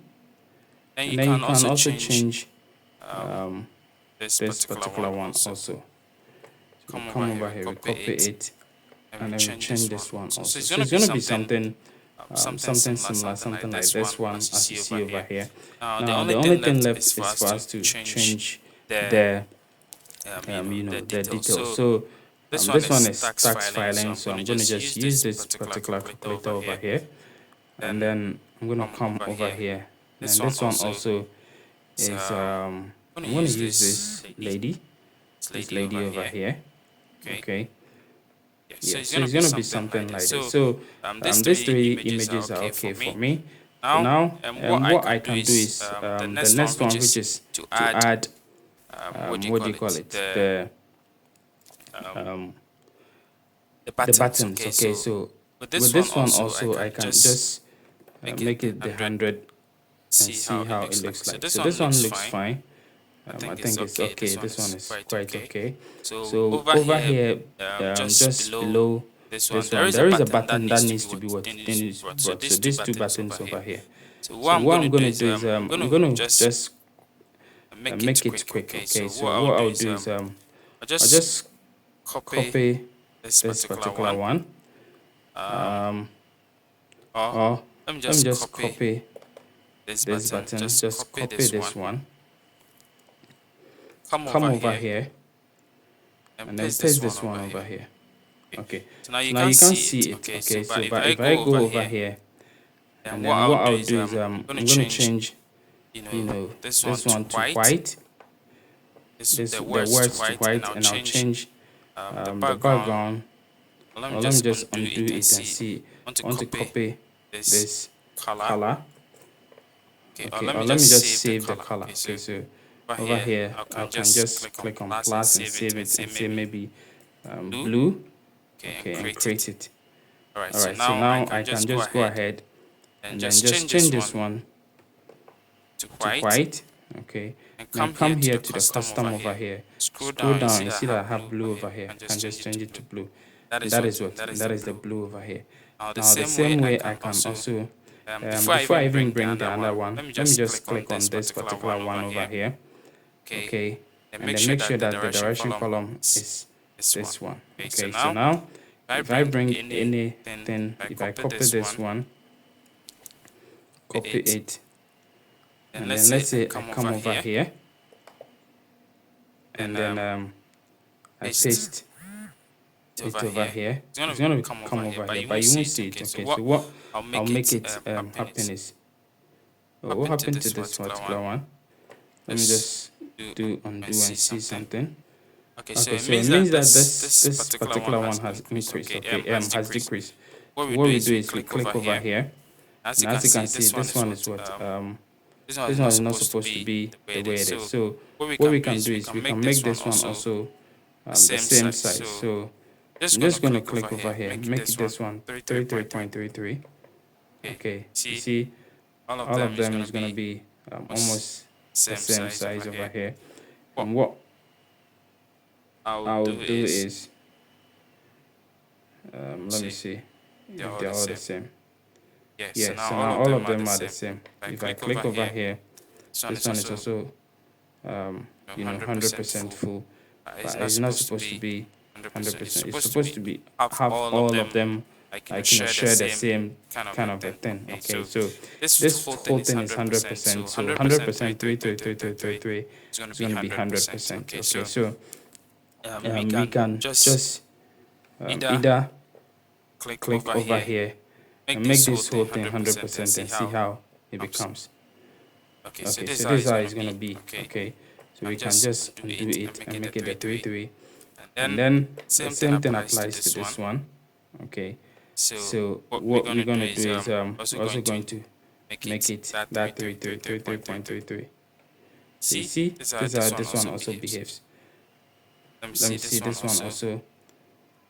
and then you can also change this particular one also. So we come over here, we copy it, and then we change this one also. So it's going to be something similar, something like this one as you see over here. Now the only thing left is for us to change the the details. So this one is tax filing, so I'm going to just use this particular calculator over here, and then I'm going to come over here, and this one also is I'm going to use this lady over here. Okay. Yeah, so it's going to be something like this. So these three images are okay for me. So now what I can do is the next one, which is to add what do you call it, the buttons. Okay, so with this one also I can just make it the 100 and see how it looks like. So this one looks fine. I think it's okay. This one is quite okay. So over here, just below this one, there is a button that needs to be brought. So these two buttons over here. So what I'm going to do is I'm going to just make it quick. Okay. So what I'll do is I'll just copy this particular one. Or let me just copy this button. Just copy this one. Come over here, and then paste this one over here. Okay, so now you can see it. Okay, so if I go over here, and then what I'll do is I'm going to change this one to white, the words to white, and I'll change the background. Well, let me just undo it and see. I want to copy this color. Okay, or let me just save the color. Okay, so over here I can just click on plus and save it and say maybe blue. Okay, and create it. Alright, so now I can just go ahead and then just change this one to white. Okay, and come here to the custom over here, scroll down, you see that I have blue over here. I can just change it to blue. That is the blue over here. Now the same way I can also before I even bring the other one, let me just click on this particular one over here. Okay, and then make sure that the direction column is this one. Okay, so now if I bring anything, if I copy this one, copy it, and then let's say I come over here, and then I paste it over here, it's going to come over here, but you won't see it. Okay, so what I'll make it happen is, what happened to this particular one? Let me just do undo and see something. Okay, so it means that this particular one has increased. Okay, has decreased. So what we do is we click over here, and as you can see, this one is what this one is not supposed to be the way it is. So what we can do is we can make this one also the same size. So I'm just going to click over here, make this one 33.33. Okay, you see all of them is going to be almost the same size over here. And what I'll do is let me see if they're all the same. Yeah, so now all of them are the same. If I click over here, this one is also 100% full, but it's not supposed to be 100%. It's supposed to be have all of them like share the same kind of a thing. Okay, so this whole thing is 100%. So 100% 3 is going to be 100%. Okay, so we can just either click over here and make this whole thing 100% and see how it becomes. Okay, so this is how it's going to be. Okay, so we can just undo it and make it a 3, and then the same thing applies to this one. Okay, so what we're going to do is also going to make it that 33.33. So you see, this is how this one also behaves. Let me see this one also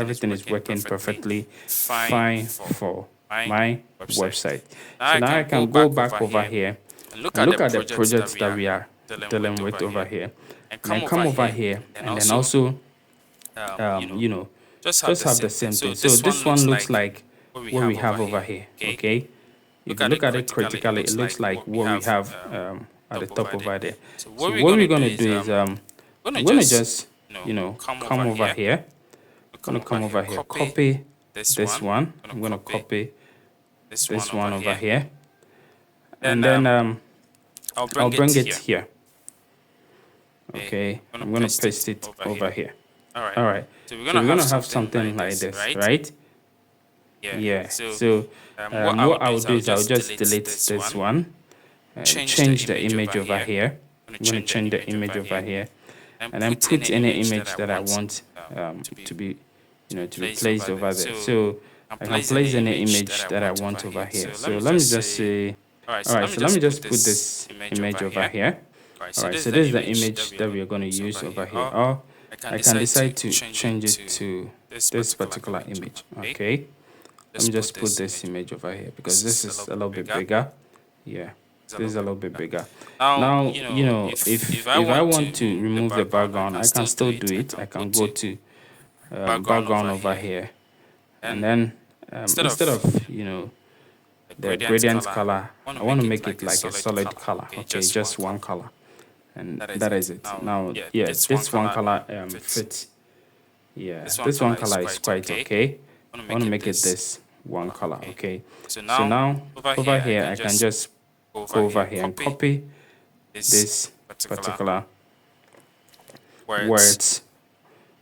everything is working perfectly fine for my my website. website. So now I can go back over here and and look at the projects projects that we are dealing with over here, and then come over here and then also you know, just have the same thing. So this one looks like what we have over here. Okay, if you look at it critically, it looks like what we have at the top over there. So what we're gonna do is I'm gonna just come over here. I'm gonna come over here, copy this one. I'm gonna copy this one over here, and then I'll bring it here. Okay, I'm gonna paste it over here. All right. So we're gonna have something like this, right? Yeah. So what I will do is I'll just delete this one. change the image over here. I'm going to change the image over here, and then put any image that I want to be, to be placed over there. So I can place any image that I want over here. So let me just say, all right, so let me just put this image over here. All right, so this is the image that we are going to use over here. Or I can decide to change it to this particular image. Okay, let me just put this image over here because this is a little bit bigger. Yeah, this is a little bit bigger. Now, if I want to remove the background, I can still do it. I can go to background over here, and then instead of the gradient color, I want to make it like a solid color. Okay, just one color, and that is it. Now, yeah, this one color fits. Yeah, this one color is quite okay. I want to make it this one color. Okay, so now over here I can just go over here and copy this particular words,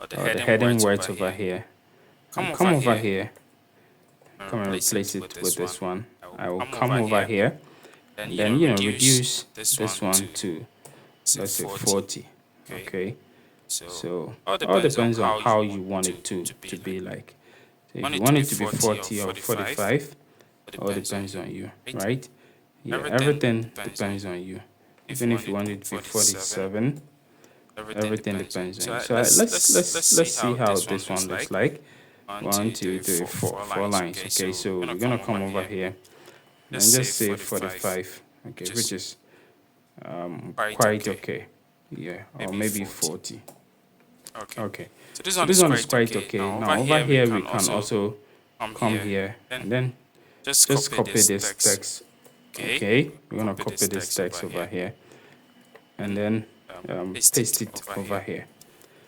or the heading words over here. Come over here, come and replace it with this one. I will come over here and then reduce this one to, let's say, 40. Okay, so all depends on how you want it to be like. So if you want it to be 40 or 45, all depends on you, right? Yeah, everything depends on you. Even if you want it to be 47, everything depends on you. So let's see how this one looks like. 1, 2, 3, 4 lines. Okay, so we're gonna come over here and just say 45. Okay, which is quite okay. Yeah, or maybe 40. Okay, so this one is quite okay. Now over here we can also come here and then just copy this text. Okay, we're gonna copy this text over here and then paste it over here.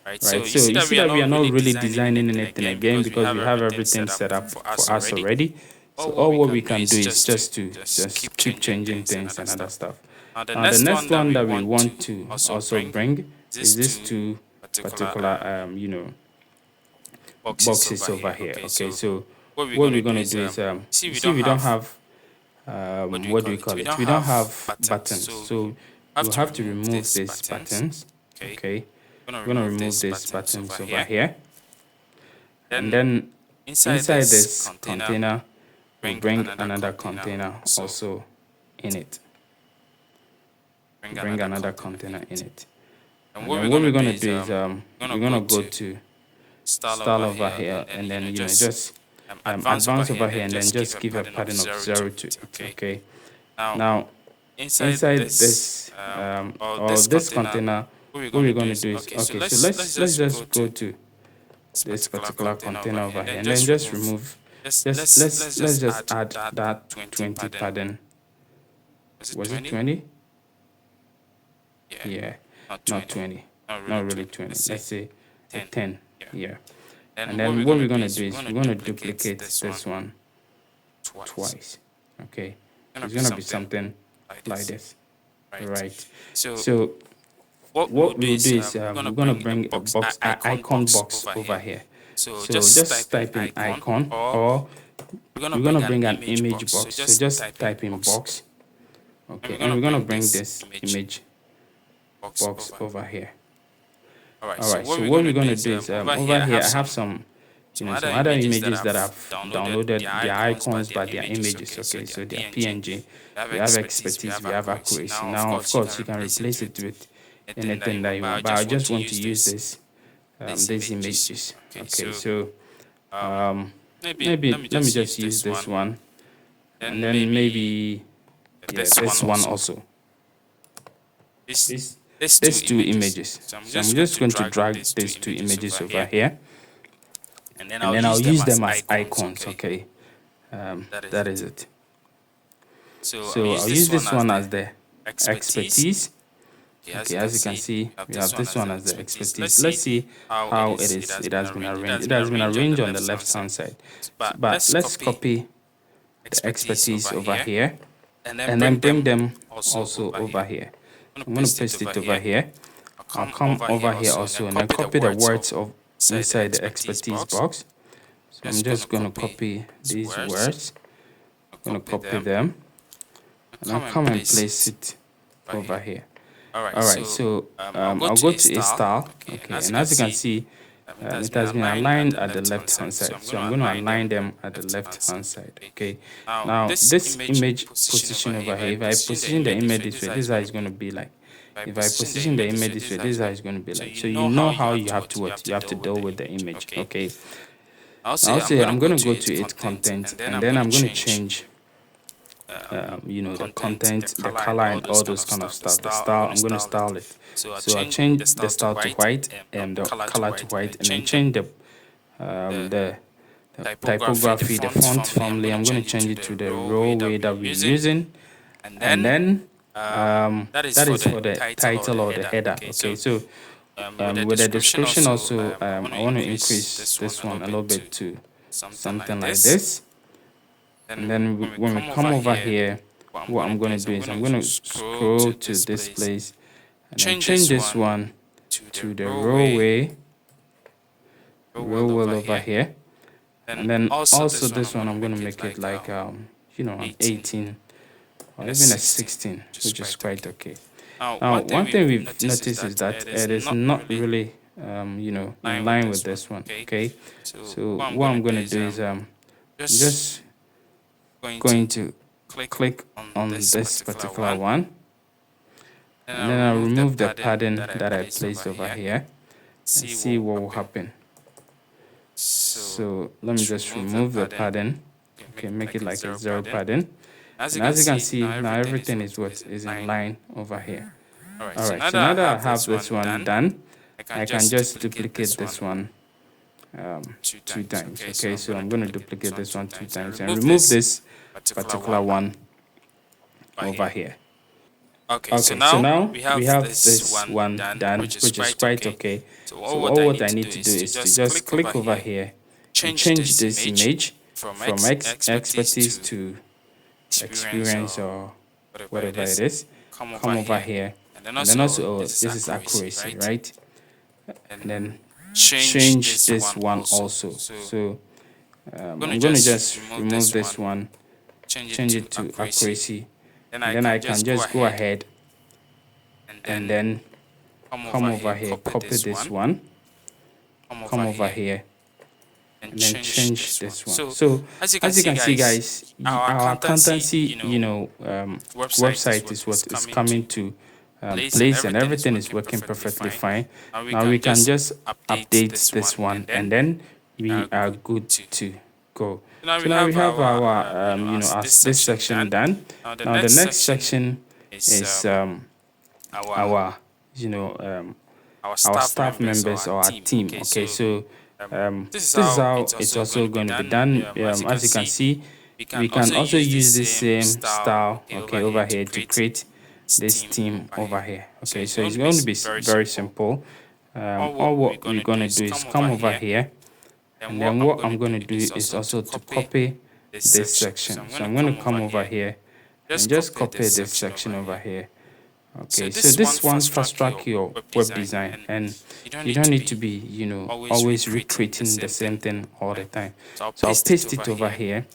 Right, so you see that we are not really designing anything again because we have everything set up for us already. So all what we can do is just keep changing things and other stuff. Now the next one that we want to also bring is these two particular boxes over here. Okay, so what we're gonna do is see we don't have what do we call it? We don't have buttons, so we'll have to remove these buttons. Okay, we're gonna remove these buttons over here, and then inside this container we'll bring another container also in it. Bring another container in it. And what we're gonna do is we're gonna go to style over here and then just advance over here and then just give a padding of 0 to it. Okay. Now inside this or this container, what we're gonna do is okay. So let's just go to this particular container over here and then just remove. Let's just add that 20 padding. Was it 20? Yeah, not 20, not really 20. Let's say a 10 here. And then what we're going to do is we're going to duplicate this one twice. Okay, it's going to be something like this, right? So what we'll do is we're going to bring a box, an icon box over here. So just type in icon, or we're going to bring an image box. So just type in box. Okay, and we're going to bring this image box over here. All right, so what we're going to do is over here I have some some other images that I've downloaded. Their icons but their images. Okay, so they're PNG. We have expertise, we have accuracy. Now of course you can replace it with anything that you want, but I just want to use this these images. Okay, so maybe let me just use this one, and then maybe this one also. These two images. So I'm just going to drag these two images over here, and then I'll use them as icons. Okay, that is it. So I'll use this one as the expertise. Okay, as you can see, we have this one as the expertise. Let's see how it is. It has been arranged. It has been arranged on the left hand side. But let's copy the expertise over here, and then bring them also over here. I'm going to paste it over here. I'll come over here also and then copy the words of inside the expertise box. So I'm just going to copy these words. I'm going to copy them. and I'll come and place it over here. All right, All right, so I'll go to a style. Okay, and as you can see, it has been aligned at the left hand side. So I'm going to align them at the left hand side. Okay, now this image position over here, if I position the image this way, this is how it's going to be like. If I position the image this way, this is how it's going to be like. So you know how you have to what you have to deal with the image. Okay, I'll say I'm going to go to its content, and then I'm going to change you know, the content, the color, and all those kind of stuff. The style, I'm going to style it. So I change the style to white and the color to white, and then change the typography, the font family. I'm going to change it to the raw way that we're using, and then that is for the title or the header. Okay, so with the description also, I want to increase this one a little bit to something like this. And then when we come over here, what I'm going to do is I'm going to scroll to this place and then change this one to the row way over here. And then also this one I'm going to make it like you know, an 18 or even a 16, which is quite okay. Now one thing we've noticed is that it is not really you know, in line with this one. Okay, so what I'm going to do is just going to click on this particular one, and then I'll remove the padding that I placed over here and see what will happen. So let me just remove the padding. Okay, make it like a 0 padding, and as you can see now everything is what is in line over here. All right, so now that I have this one done, I can just duplicate this one 2 times. Okay, so I'm going to duplicate this one 2 times and remove this particular one over here. Okay, so now we have this one done, which is quite okay. So all what I need to do is to just click over here and change this image from expertise to experience or whatever it is. Come over here, and then also this is accuracy, right? And then change this one also. So I'm going to just remove this one, change it to accuracy, and then I can just go ahead and then come over here, copy this one, come over here, and then change this one. So as you can see, guys, our accountancy, you know, website is what is coming to place, and everything is working perfectly fine. Now we can just update this one, and then we are good to go. So now we have our you know, this section done. Now the next section is our you know, our staff members or our team. Okay, so this is how it's also going to be done. As you can see, we can also use the same style, okay, over here to create this team over here. Okay, so it's going to be very simple. All what we're going to do is come over here, and then what I'm going to do is also to copy this section. So I'm going to come over here and just copy this section over here. Okay, so this one fast track your web design, and you don't need to be, you know, always recreating the same thing all the time. So I'll paste it over here,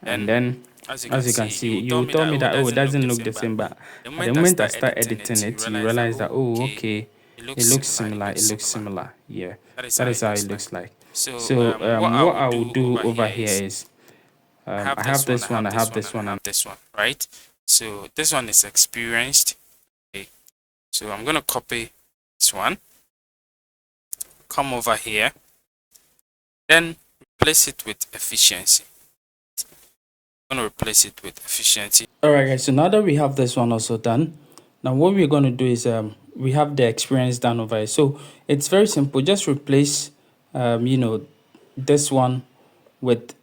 and then as you can see, you told me that, oh, it doesn't look the same, but at the moment I start editing it, you realize that, oh, okay, it looks similar. Yeah, that is how it looks like. So what I will do over here is I have this one, I have this one, and this one, right? So this one is experienced. Okay, so I'm going to copy this one, come over here, then replace it with efficiency. I'm going to replace it with efficiency. Alright guys, so now that we have this one also done, now what we're going to do is we have the experience done over here. So it's very simple, just replace you know, this one with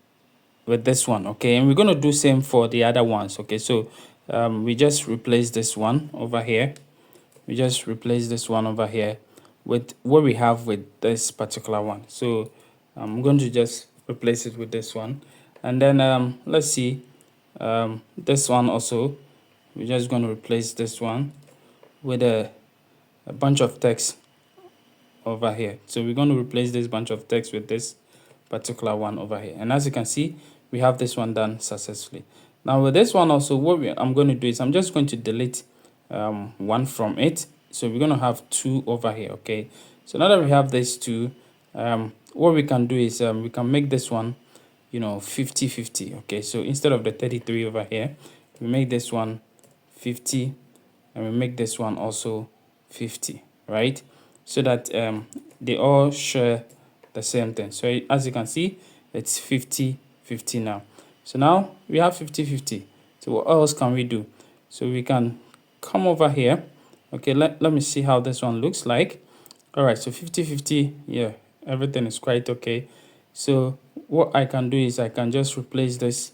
this one. Okay, and we're going to do same for the other ones. Okay, so we just replace this one over here, we just replace this one over here with what we have with this particular one. So I'm going to just replace it with this one, and then let's see, this one also, we're just going to replace this one with a bunch of text over here. So we're going to replace this bunch of text with this particular one over here, and as you can see, we have this one done successfully. Now with this one also, I'm going to do is I'm just going to delete one from it. So we're going to have two over here. Okay, so now that we have these two, what we can do is we can make this one, 50-50. Okay, so instead of the 33 over here, we make this one 50, and we make this one also 50, right? So that they all share the same thing. So as you can see, it's 50-50 now. So now we have 50-50. So what else can we do? So we can come over here. Okay, let me see how this one looks like. All right, so 50-50, yeah, everything is quite okay. So what I can do is I can just replace this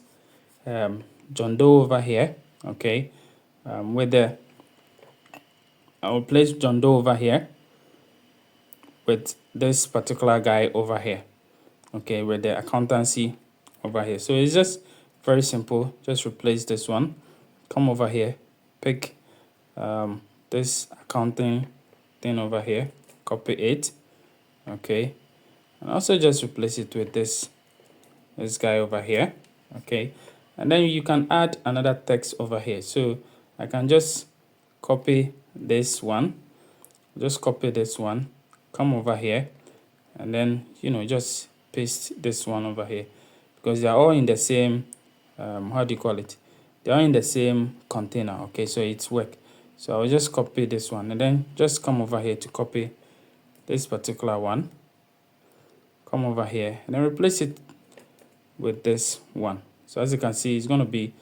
John Doe over here, okay, with the, I will place John Doe over here with this particular guy over here, okay, with the accountancy over here. So it's just very simple. Just replace this one, come over here, pick this accounting thing over here, copy it, okay, and also just replace it with this guy over here, okay, and then you can add another text over here. So I can just copy this one, come over here, and then just paste this one over here, because they are all in the same how do you call it, they are in the same container. Okay, so it's work. So I'll just copy this one and then just come over here to copy this particular one, come over here and then replace it with this one. So as you can see, it's going to be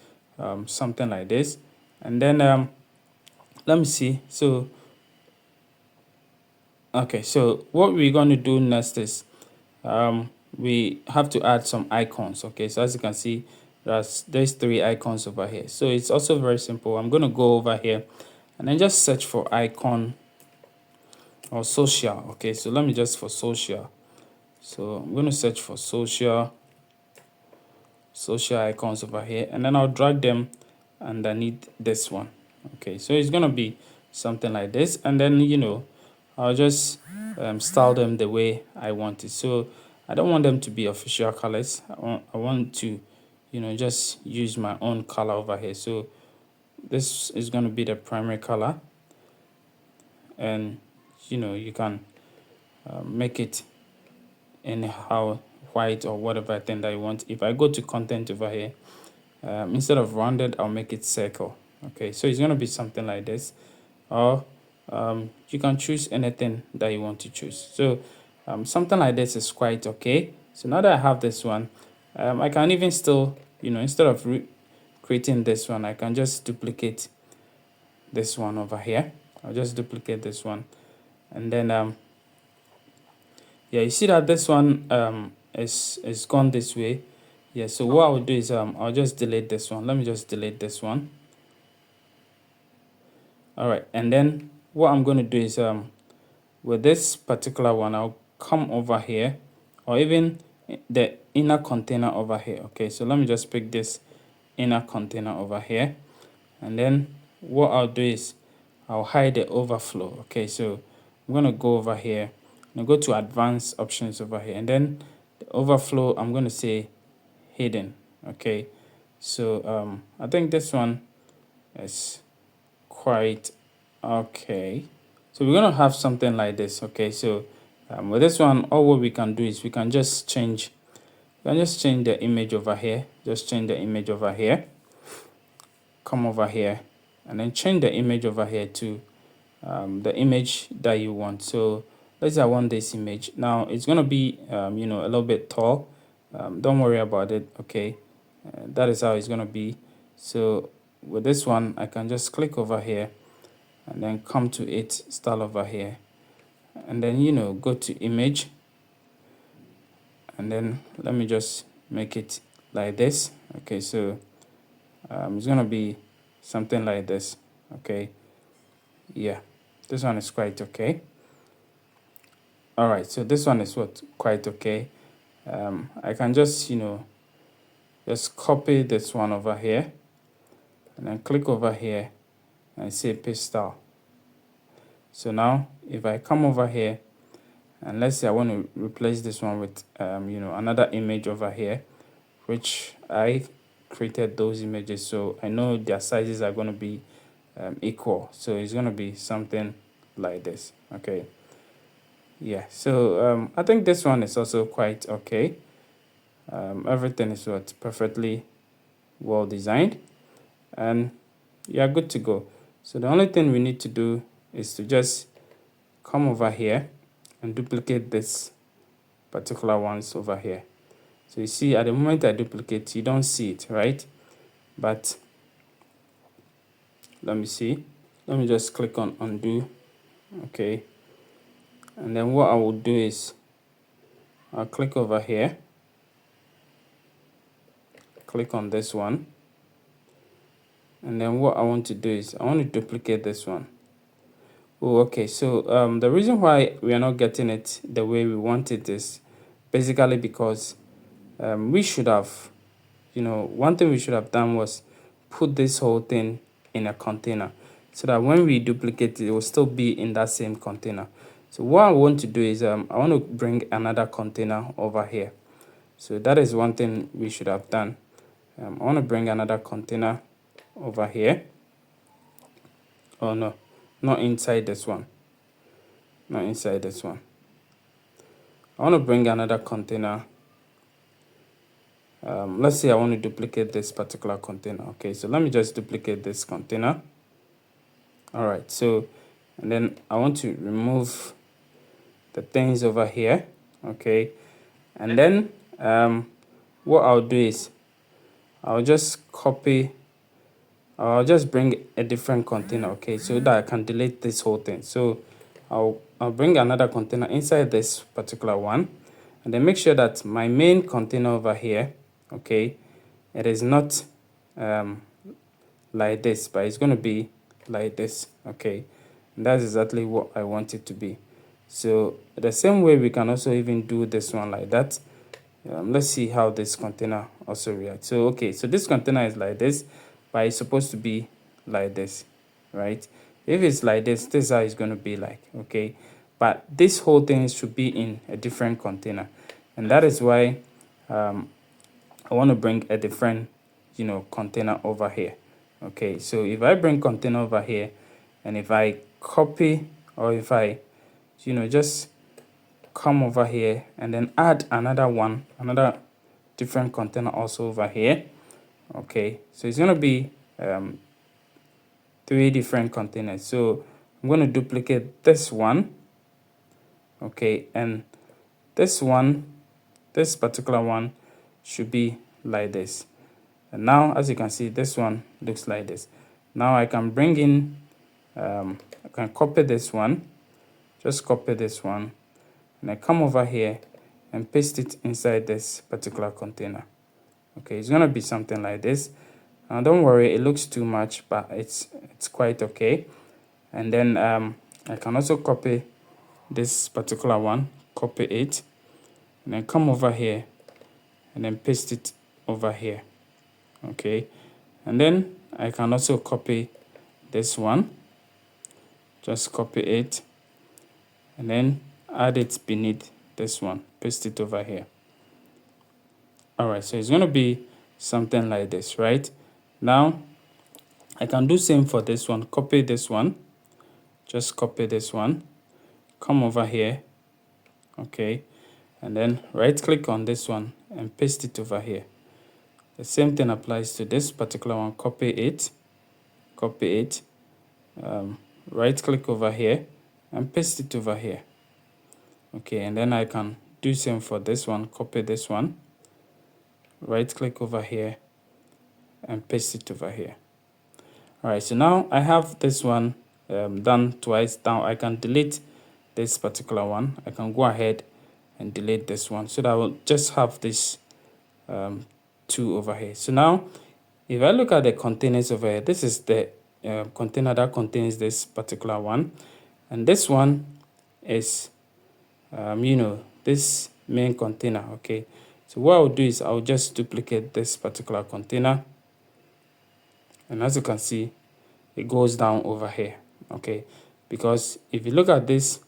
something like this. And then let me see. So okay, so what we're going to do next is we have to add some icons. Okay, so as you can see, there's 3 icons over here. So it's also very simple. I'm going to go over here and then just search for icon or social. Okay, so let me just for social. So I'm going to search for social icons over here, and then I'll drag them underneath this one. Okay, so it's going to be something like this, and then I'll just style them the way I want it. So I don't want them to be official colors. I want to just use my own color over here. So this is going to be the primary color, and you can make it anyhow, white or whatever thing that you want. If I go to content over here, instead of rounded, I'll make it circle. Okay, so it's going to be something like this, or you can choose anything that you want to choose. So something like this is quite okay. So now that I have this one, I can even still instead of creating this one, I can just duplicate this one over here. I'll just duplicate this one, and then yeah, you see that this one is gone this way. Yeah, so what I'll do is I'll just delete this one. Let me just delete this one. All right, and then what I'm going to do is with this particular one, I'll come over here, or even the inner container over here. Okay, so let me just pick this inner container over here, and then what I'll do is I'll hide the overflow. Okay, so I'm going to go over here and go to advanced options over here, and then the overflow, I'm going to say hidden. Okay, so I think this one is quite okay. So we're going to have something like this. Okay, so with this one, all what we can do is we can just change the image over here. Just change the image over here, come over here, and then change the image over here to the image that you want. So let's say I want this image. Now it's going to be a little bit tall. Don't worry about it. Okay, that is how it's going to be. So with this one, I can just click over here and then come to it, style over here, and then go to image, and then let me just make it like this. Okay, so it's gonna be something like this. Okay, yeah, this one is quite okay. All right, so this one is quite okay. I can just just copy this one over here and then click over here and say paste style. So now if I come over here and let's say I want to replace this one with another image over here, which I created those images, so I know their sizes are going to be equal. So it's going to be something like this. Okay, yeah, so I think this one is also quite okay. Everything is perfectly well designed, and you're good to go. So the only thing we need to do is to just come over here and duplicate this particular ones over here. So you see, at the moment I duplicate, you don't see it, right? But let me see. Let me just click on undo. Okay, and then what I will do is I'll click over here, click on this one, and then what I want to do is I want to duplicate this one. Oh, okay, so the reason why we are not getting it the way we want it is basically because we should have, one thing we should have done was put this whole thing in a container, so that when we duplicate it, it will still be in that same container. So what I want to do is I want to bring another container over here. So that is one thing we should have done. I want to bring another container over here. Oh no, not inside this one. Not inside this one. I want to bring another container. Let's say I want to duplicate this particular container. Okay, so let me just duplicate this container. All right, so and then I want to remove the things over here. Okay, and then what I'll do is I'll just bring a different container. Okay, so that I can delete this whole thing. So I'll bring another container inside this particular one, and then make sure that my main container over here, okay, it is not like this, but it's going to be like this. Okay, and that's exactly what I want it to be. So the same way we can also even do this one like that. Let's see how this container also reacts. So okay, so this container is like this, but it's supposed to be like this, right? If it's like this, this is how it's going to be like. Okay, but this whole thing should be in a different container, and that is why I want to bring a different container over here. Okay, so if I bring container over here, and if I copy, or if I just come over here and then add another different container also over here. Okay, so it's going to be 3 different containers. So I'm going to duplicate this one. Okay, and this particular one should be like this. And now, as you can see, this one looks like this. Now I can bring in, I can copy this one, just copy this one, and I come over here and paste it inside this particular container. Okay, it's gonna be something like this. Now don't worry, it looks too much, but it's quite okay. And then I can also copy this particular one, copy it, and then come over here and then paste it over here. Okay, and then I can also copy this one, just copy it, and then add it beneath this one, paste it over here. All right, so it's going to be something like this, right? Now I can do same for this one, copy this one, just copy this one, come over here, okay, and then right click on this one and paste it over here. The same thing applies to this particular one, copy it, right click over here and paste it over here. Okay, and then I can do same for this one, copy this one, right click over here and paste it over here. All right, so now I have this one done twice. Now I can delete this particular one. I can go ahead and delete this one, so that I will just have this 2 over here. So now if I look at the containers over here, this is the container that contains this particular one, and this one is this main container. Okay, so what I'll do is I'll just duplicate this particular container, and as you can see, it goes down over here. Okay, because if you look at this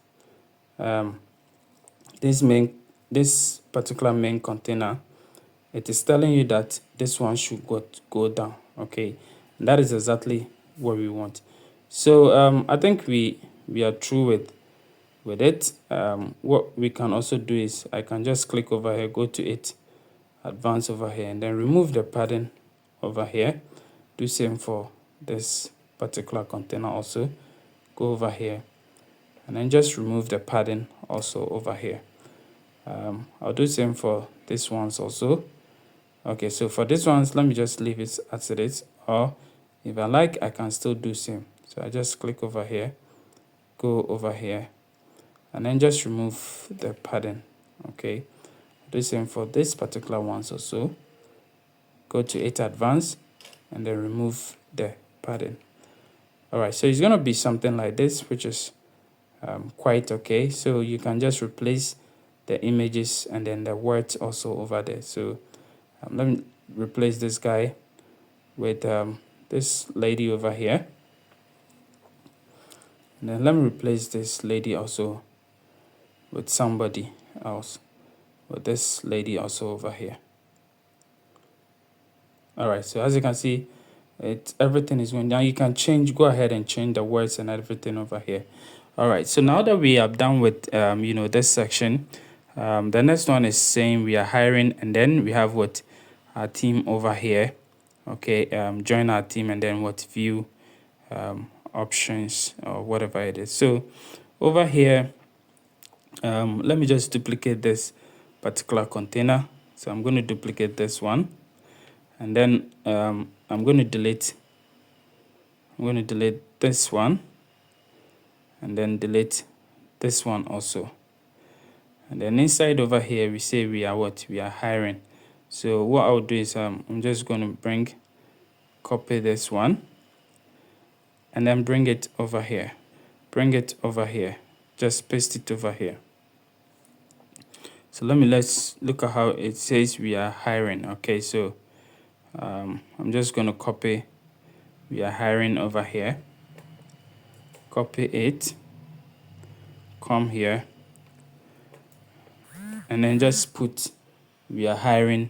this particular main container, it is telling you that this one should go down. Okay, and that is exactly what we want. So I think we are through with it. What we can also do is I can just click over here, go to it, advance over here, and then remove the padding over here. Do same for this particular container also. Go over here and then just remove the padding also over here. I'll do same for this ones also. Okay, so for this ones, let me just leave it as it is, or if I like, I can still do same. So I just click over here, go over here, and then just remove the padding. Okay, do same for this particular ones also. Go to it advanced and then remove the padding. All right, so it's gonna be something like this, which is quite okay. So you can just replace the images and then the words also over there. So let me replace this guy with this lady over here, and then let me replace this lady also with somebody else, with this lady also over here. All right, so as you can see, everything is going down. You can go ahead and change the words and everything over here. All right, so now that we are done with this section, the next one is saying we are hiring, and then we have what our team over here. Okay, join our team, and then what view options or whatever it is. So over here, let me just duplicate this particular container. So I'm going to duplicate this one, and then I'm going to delete this one, and then delete this one also. And then inside over here, we say we are what? We are hiring. So what I'll do is I'm just going to copy this one, and then bring it over here. Just paste it over here. So let's look at how it says we are hiring. Okay, so I'm just going to copy we are hiring over here. Copy it, come here, and then just put we are hiring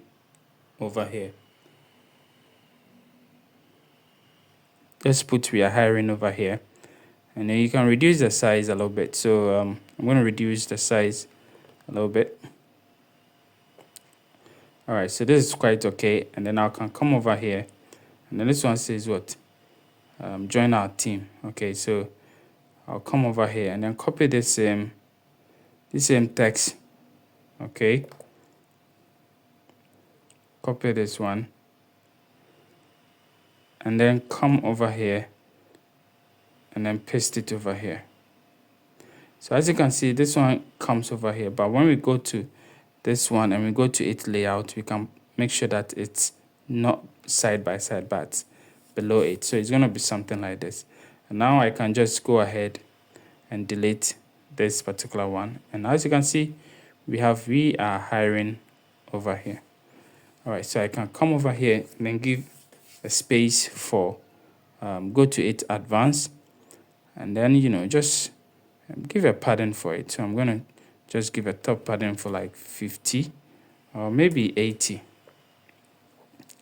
over here. Just put we are hiring over here, and then you can reduce the size a little bit. So I'm going to reduce the size a little bit. All right, so this is quite okay, and then I can come over here, and then this one says what? Join our team. Okay, so I'll come over here and then copy this same text. Okay, copy this one, and then come over here and then paste it over here. So as you can see, this one comes over here, but when we go to this one and we go to its layout, we can make sure that it's not side by side but below it. So it's going to be something like this. And now I can just go ahead and delete this particular one, and as you can see, we are hiring over here. All right, so I can come over here and then give a space for go to it advanced, and then just give a padding for it. So I'm going to just give a top padding for like 50 or maybe 80.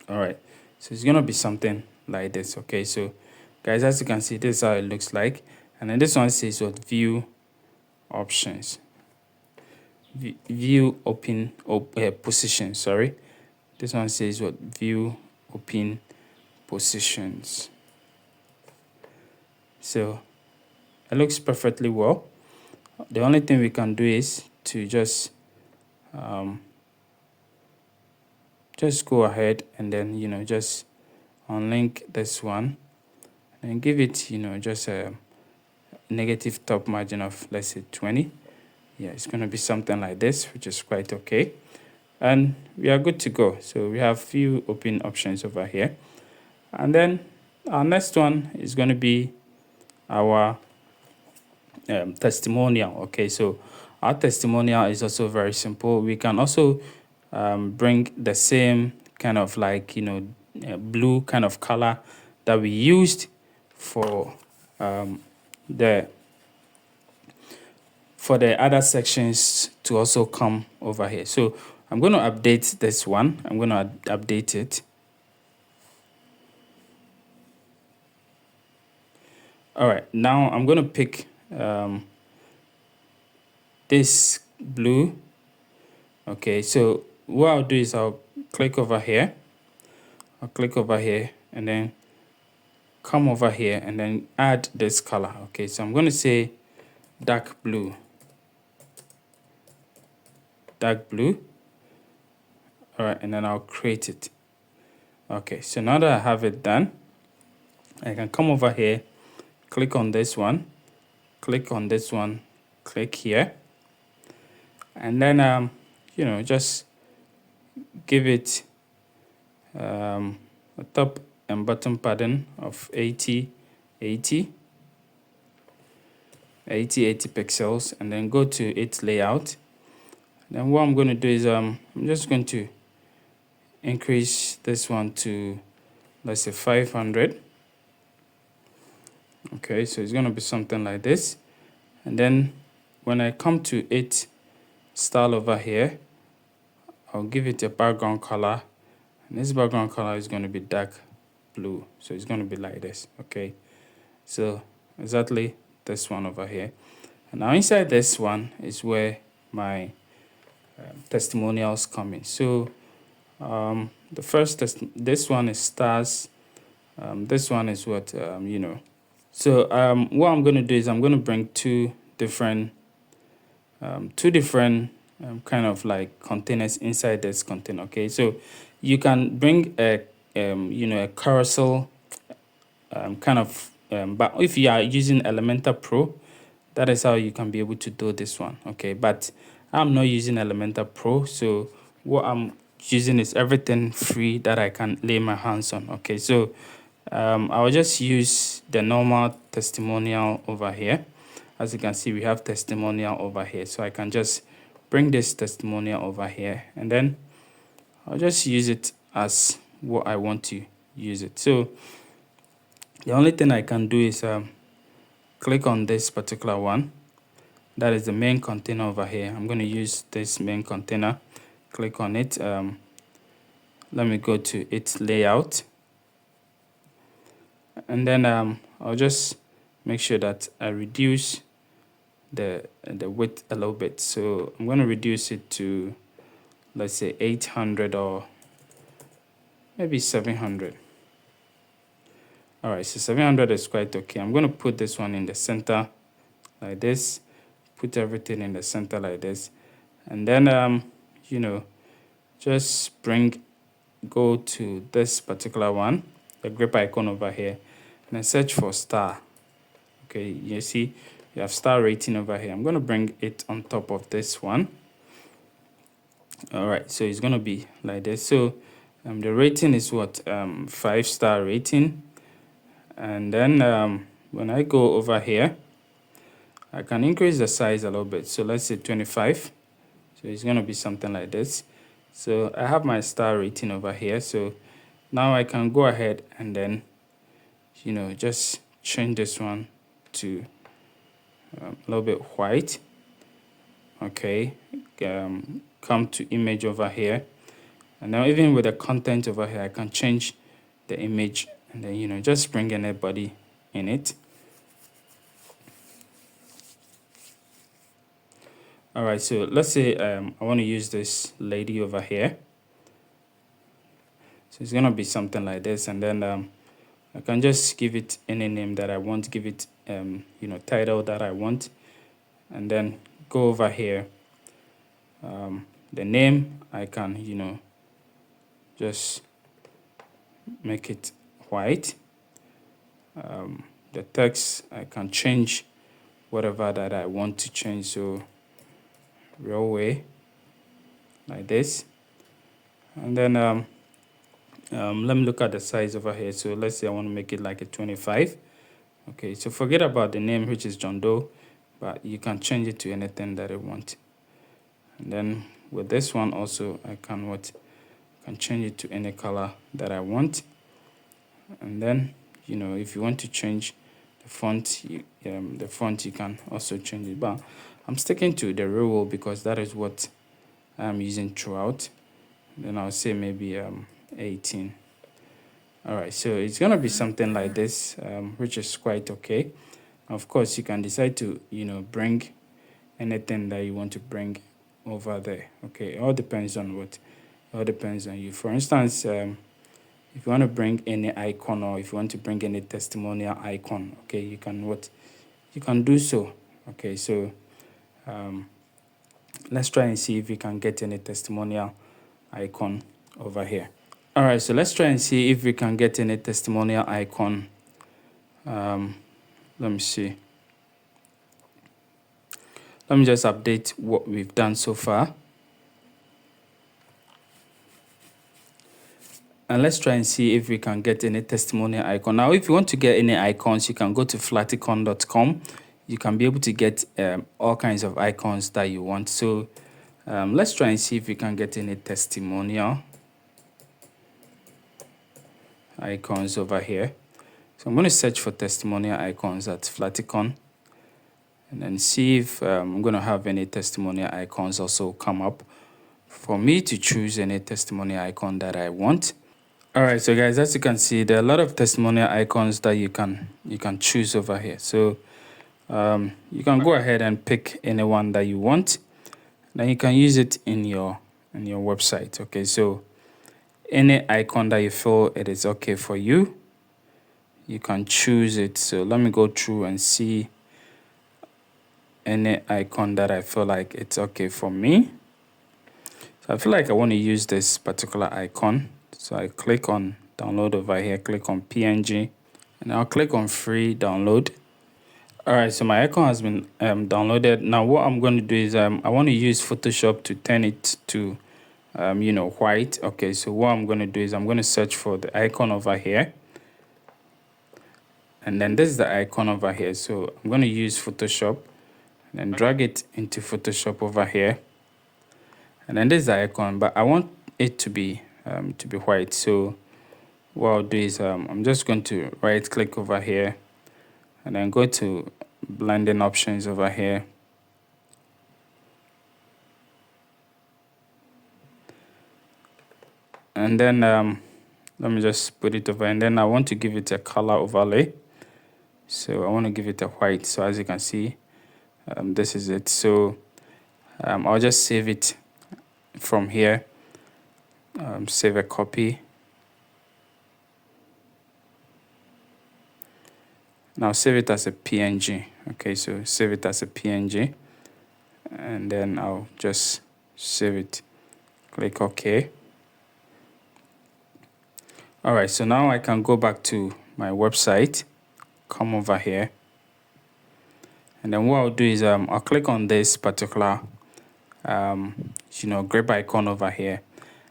All right, so it's going to be something like this. Okay, so guys, as you can see, this is how it looks like. And then this one says what? View options, view open position. Sorry, this one says what? View open positions. So it looks perfectly well. The only thing we can do is to just go ahead and then just unlink this one and give it just a negative top margin of, let's say, 20. Yeah, it's going to be something like this, which is quite okay, and we are good to go. So we have few open options over here, and then our next one is going to be our testimonial. Okay, so our testimonial is also very simple. We can also bring the same kind of like blue kind of color that we used for the other sections to also come over here. So I'm going to update this one. I'm going to update it. All right, now I'm going to pick this blue. Okay, so what I'll do is I'll click over here. I'll click over here and then come over here and then add this color. Okay, so I'm going to say dark blue. Dark blue. All right, and then I'll create it. Okay, so now that I have it done, I can come over here, click on this one, click on this one, click here, and then you know, just give it a top and bottom pattern of 80 pixels, and then go to its layout. Then what I'm going to do is I'm just going to increase this one to, let's say, 500. Okay, so it's going to be something like this. And then when I come to it style over here, I'll give it a background color, and this background color is going to be dark blue. So it's going to be like this. Okay, so exactly this one over here. And now inside this one is where my testimonials come in. So the first this one is stars. This one is what you know. So what I'm going to do is I'm going to bring two different kind of like containers inside this container. Okay, so you can bring a you know, a carousel kind of but if you are using Elementor Pro, that is how you can be able to do this one. Okay, but I'm not using Elementor Pro, so what I'm using is everything free that I can lay my hands on. Okay, so I'll just use the normal testimonial over here. As you can see, we have testimonial over here, so I can just bring this testimonial over here, and then I'll just use it as what I want to use it. So the only thing I can do is click on this particular one. That is the main container over here. I'm going to use this main container. Click on it. Let me go to its layout, and then I'll just make sure that I reduce the width a little bit. So I'm going to reduce it to, let's say, 800 or maybe 700. All right, so 700 is quite okay. I'm going to put this one in the center like this, put everything in the center like this, and then you know, just go to this particular one, the grip icon over here, and then search for star. Okay, you see you have star rating over here. I'm going to bring it on top of this one. All right, so it's going to be like this. So the rating is what, 5-star rating. And then when I go over here, I can increase the size a little bit. So let's say 25. So it's going to be something like this. So I have my star rating over here. So now I can go ahead and then, you know, just change this one to a little bit white. Okay, come to image over here, and now even with the content over here, I can change the image, and then, you know, just bring anybody in it. All right, so let's say I want to use this lady over here. So it's gonna be something like this, and then I can just give it any name that I want, give it you know, title that I want, and then go over here. The name, I can, you know, just make it white. The text, I can change whatever that I want to change. So railway, like this, and then let me look at the size over here. So let's say I want to make it like a 25. Okay, so forget about the name, which is John Doe, but you can change it to anything that I want. And then with this one also, I can change it to any color that I want. And then, you know, if you want to change the font, you can also change it. But I'm sticking to the Relume because that is what I'm using throughout. Then I'll say maybe 18. All right, so it's gonna be something like this, which is quite okay. Of course, you can decide to, bring anything that you want to bring over there. Okay, it all depends on what, it all depends on you. For instance, if you want to bring any icon, or if you want to bring any testimonial icon, okay, you can do so. Okay, so let's try and see if we can get any testimonial icon over here. All right, so let's try and see if we can get any testimonial icon. Let me see. Let me just update what we've done so far. And let's try and see if we can get any testimonial icon. Now, if you want to get any icons, you can go to flaticon.com. You can be able to get all kinds of icons that you want. So let's try and see if we can get any testimonial icons over here. So I'm going to search for testimonial icons at Flaticon, and then see if I'm going to have any testimonial icons also come up for me to choose any testimonial icon that I want. All right, so guys, as you can see, there are a lot of testimonial icons that you can choose over here. So you can go ahead and pick any one that you want. Then you can use it in your website. Okay, so any icon that you feel it is okay for you, you can choose it. So let me go through and see any icon that I feel like it's okay for me. So I feel like I want to use this particular icon. So I click on download over here, click on PNG, and I'll click on free download. All right, so my icon has been downloaded. Now what I'm going to do is I want to use Photoshop to turn it to white. Okay, so what I'm going to do is I'm going to search for the icon over here, and then this is the icon over here. So I'm going to use Photoshop and then drag it into Photoshop over here, and then this is the icon, but I want it to be white. So what I'll do is I'm just going to right click over here and then go to blending options over here. And then let me just put it over, and then I want to give it a color overlay. So I want to give it a white. So as you can see, this is it. So I'll just save it from here. Save a copy. Now save it as a PNG. Okay, so save it as a PNG, and then I'll just save it. Click OK. All right, so now I can go back to my website, come over here, and then what I'll do is I'll click on this particular grab icon over here,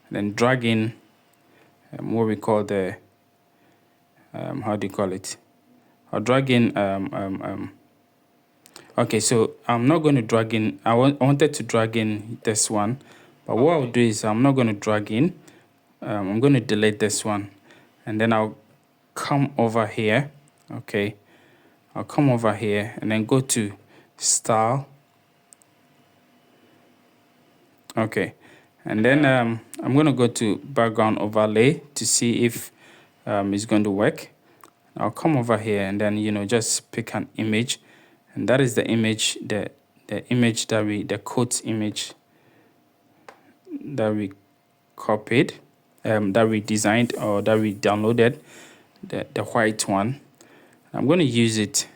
and then drag in what we call the how do you call it? I'll drag in okay, so I'm not going to drag in. I wanted to drag in this one, but what I'll do is I'm not going to drag in. I'm going to delete this one, and then I'll come over here. Okay, I'll come over here and then go to style. Okay, and then I'm going to go to background overlay to see if it's going to work. I'll come over here and then just pick an image, and that is the image, the image that the quotes image that we copied, that we designed, or that we downloaded, the white one. I'm going to use it.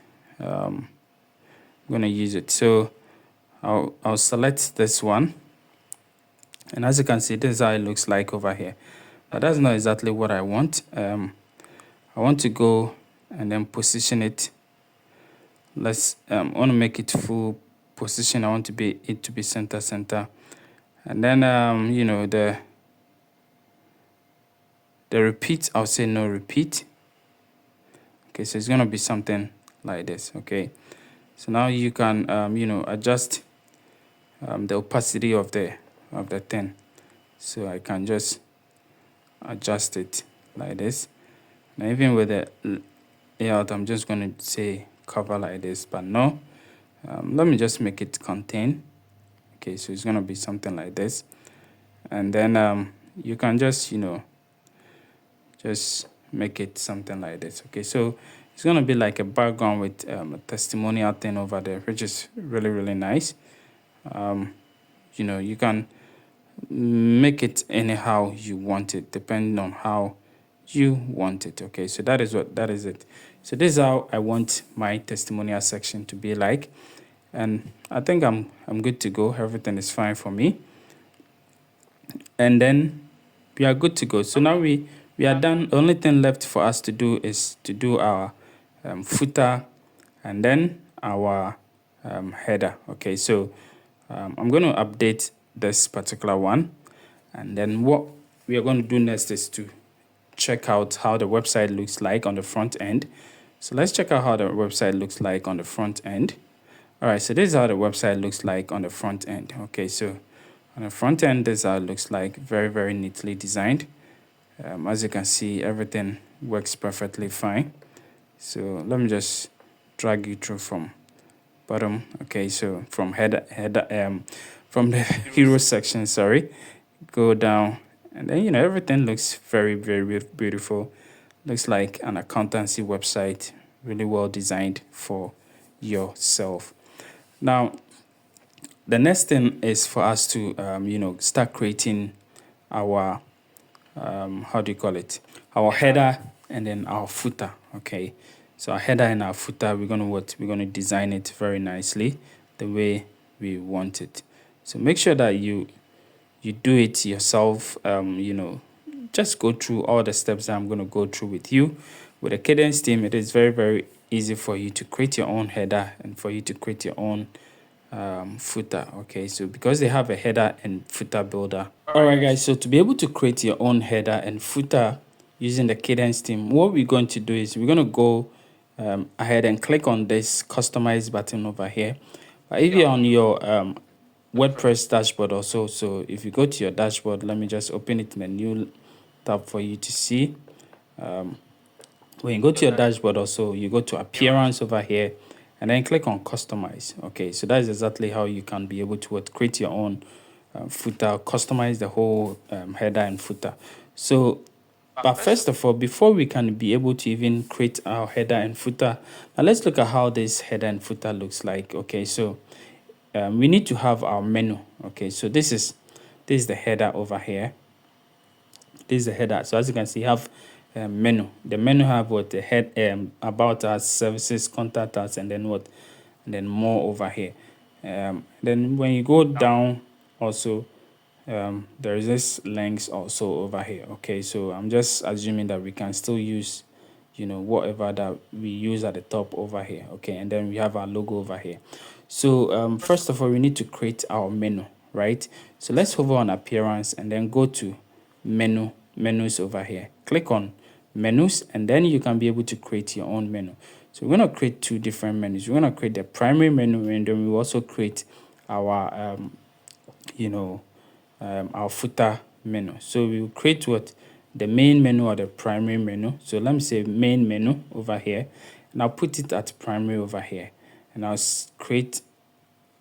So I'll select this one, and as you can see, this is how it looks like over here. But that's not exactly what I want. I want to go and then position it. I want to make it full position. I want it to be center, and then the repeat, I'll say no repeat. Okay, so it's gonna be something like this. Okay, so now you can adjust the opacity of the thing. So I can just adjust it like this. Now even with the layout, I'm just going to say cover like this, but no. Let me just make it contain. Okay, so it's going to be something like this. and then you can just, you know, just make it something like this. Okay, so it's going to be like a background with a testimonial thing over there, which is really, really nice. You know, you can make it anyhow you want it, depending on how you want it. Okay, so that is it. So this is how I want my testimonial section to be like, and I think I'm good to go. Everything is fine for me, and then we are good to go. So now we are done. The only thing left for us to do is to do our footer and then our header. Okay, so I'm going to update this particular one, and then what we are going to do next is to check out how the website looks like on the front end. So let's check out how the website looks like on the front end. All right, so this is how the website looks like on the front end. Okay, so on the front end, this is how it looks like, very, very neatly designed. As you can see, everything works perfectly fine. So let me just drag you through from bottom. Okay, so from header from the hero section, sorry, go down, and then, you know, everything looks very, very beautiful. Looks like an accountancy website, really well designed for yourself. Now, the next thing is for us to you know, start creating our how do you call it, our header and then our footer. Okay, so our header and our footer, we're going to design it very nicely the way we want it. So make sure that you do it yourself. You know, just go through all the steps that I'm going to go through with you. With a Cadence team, it is very, very easy for you to create your own header and for you to create your own footer. Okay, so because they have a header and footer builder. All right, guys, so to be able to create your own header and footer using the Cadence team, what we're going to do is we're going to go ahead and click on this customize button over here. But if you're on your WordPress dashboard also, so if you go to your dashboard, let me just open it in a new tab for you to see. When you go to your dashboard also, you go to appearance over here and then click on customize. Okay, so that's exactly how you can be able to create your own footer, customize the whole header and footer. So but first of all, before we can be able to even create our header and footer, now let's look at how this header and footer looks like. Okay, so we need to have our menu. Okay, so this is the header over here. This is the header. So as you can see, you have menu. The menu have what the head about us, services, contact us, and then what, and then more over here. Then when you go down, also there is this links also over here. Okay, so I'm just assuming that we can still use, you know, whatever that we use at the top over here. Okay, and then we have our logo over here. So first of all, we need to create our menu, right? So let's hover on appearance and then go to menus over here. Click on menus, and then you can be able to create your own menu. So we're going to create two different menus. We're going to create the primary menu, and then we will also create our you know, our footer menu. So we will create what, the main menu or the primary menu. So let me say main menu over here, and I'll put it at primary over here, and I'll create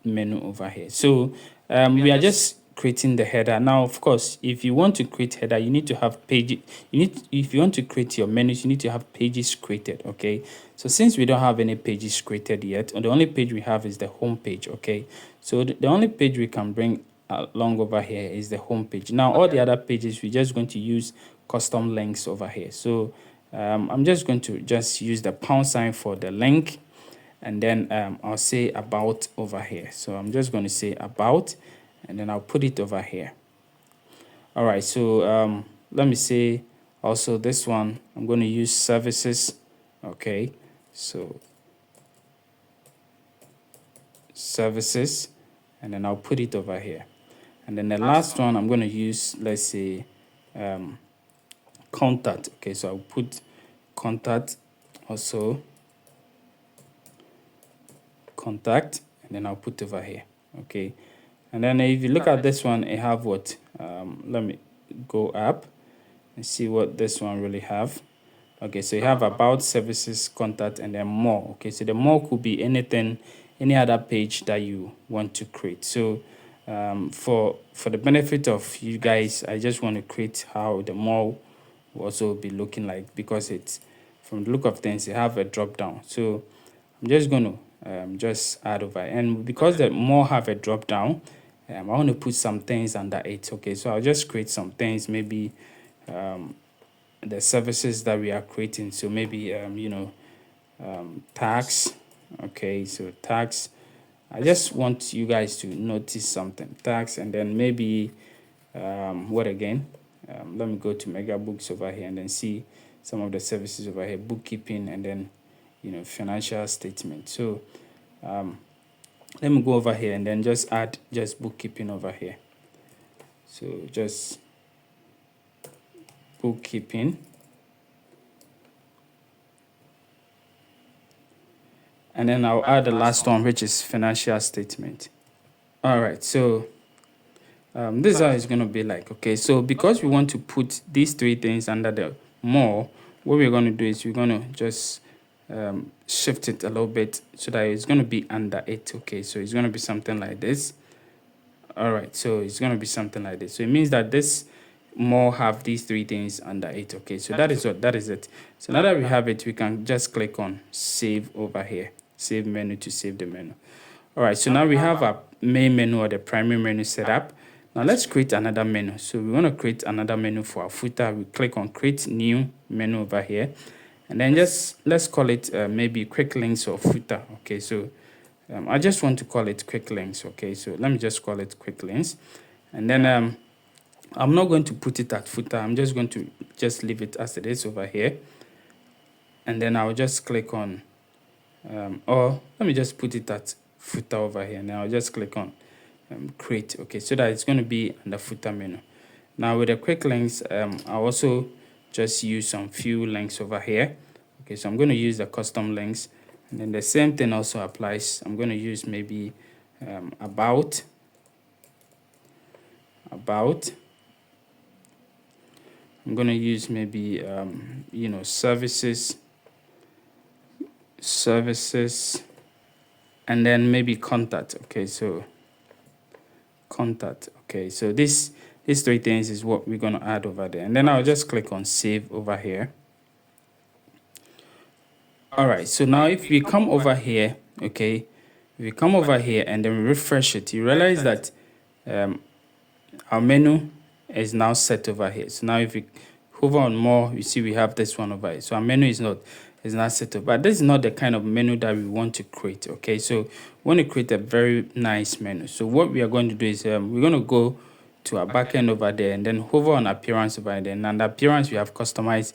menu over here. So we are just creating the header. Now, of course, if you want to create header, you need to have pages. If you want to create your menus, you need to have pages created. Okay, so since we don't have any pages created yet, and the only page we have is the home page. Okay, so the only page we can bring along over here is the home page. Now all the other pages, we're just going to use custom links over here. So I'm just going to use the # for the link, and then I'll say about over here. So I'm just going to say about, and then I'll put it over here. All right, so let me say also this one, I'm going to use services. Okay, so services, and then I'll put it over here. And then the last one, I'm going to use, let's say, contact. Okay, so I'll put contact also, contact, and then I'll put over here. Okay, and then if you look at this one, it have what, let me go up and see what this one really have. Okay, so you have about, services, contact, and then more. Okay, so the more could be anything, any other page that you want to create. So For the benefit of you guys, I just want to create how the mall will also be looking like, because it's, from the look of things, they have a drop down. So I'm just going to just add over, and because the mall have a drop down, I want to put some things under it. Okay, so I'll just create some things, maybe the services that we are creating. So maybe tax. Okay, so tax, I just want you guys to notice something, tax, and then maybe what again, let me go to mega books over here and then see some of the services over here, bookkeeping, and then financial statement. So let me go over here and then just add just bookkeeping over here. So just bookkeeping, and then I'll add the last one, which is financial statement. All right, so this is how it's going to be like. Okay, so because we want to put these three things under the more, what we're going to do is we're going to just shift it a little bit so that it's going to be under it. Okay, so it's going to be something like this. All right, so it's going to be something like this. So it means that this more have these three things under it. Okay, so that is it. So now that we have it, we can just click on save over here, save menu to save the menu. All right, so now we have our main menu or the primary menu set up. Now let's create another menu. So we want to create another menu for our footer. We click on create new menu over here, and then just let's call it maybe quick links or footer. Okay, so I just want to call it quick links. Okay, so let me just call it quick links, and then I'm not going to put it at footer. I'm just going to just leave it as it is over here, and then I'll just click on or let me just put it at footer over here. Now I'll just click on create. Okay, so that it's going to be in the footer menu. Now with the quick links, I'll also just use some few links over here. Okay, so I'm going to use the custom links, and then the same thing also applies. I'm going to use maybe about. I'm going to use maybe services, and then maybe contact. Okay, so contact. Okay, so these three things is what we're going to add over there, and then I'll just click on save over here. All right, so now if we come over here, okay, if we come over here and then we refresh it, you realize that our menu is now set over here. So now if we hover on more, you see we have this one over here. So our menu is not set up, but this is not the kind of menu that we want to create. Okay, so we want to create a very nice menu. So what we are going to do is we're going to go to our backend over there and then hover on appearance over there, and under appearance we have customize.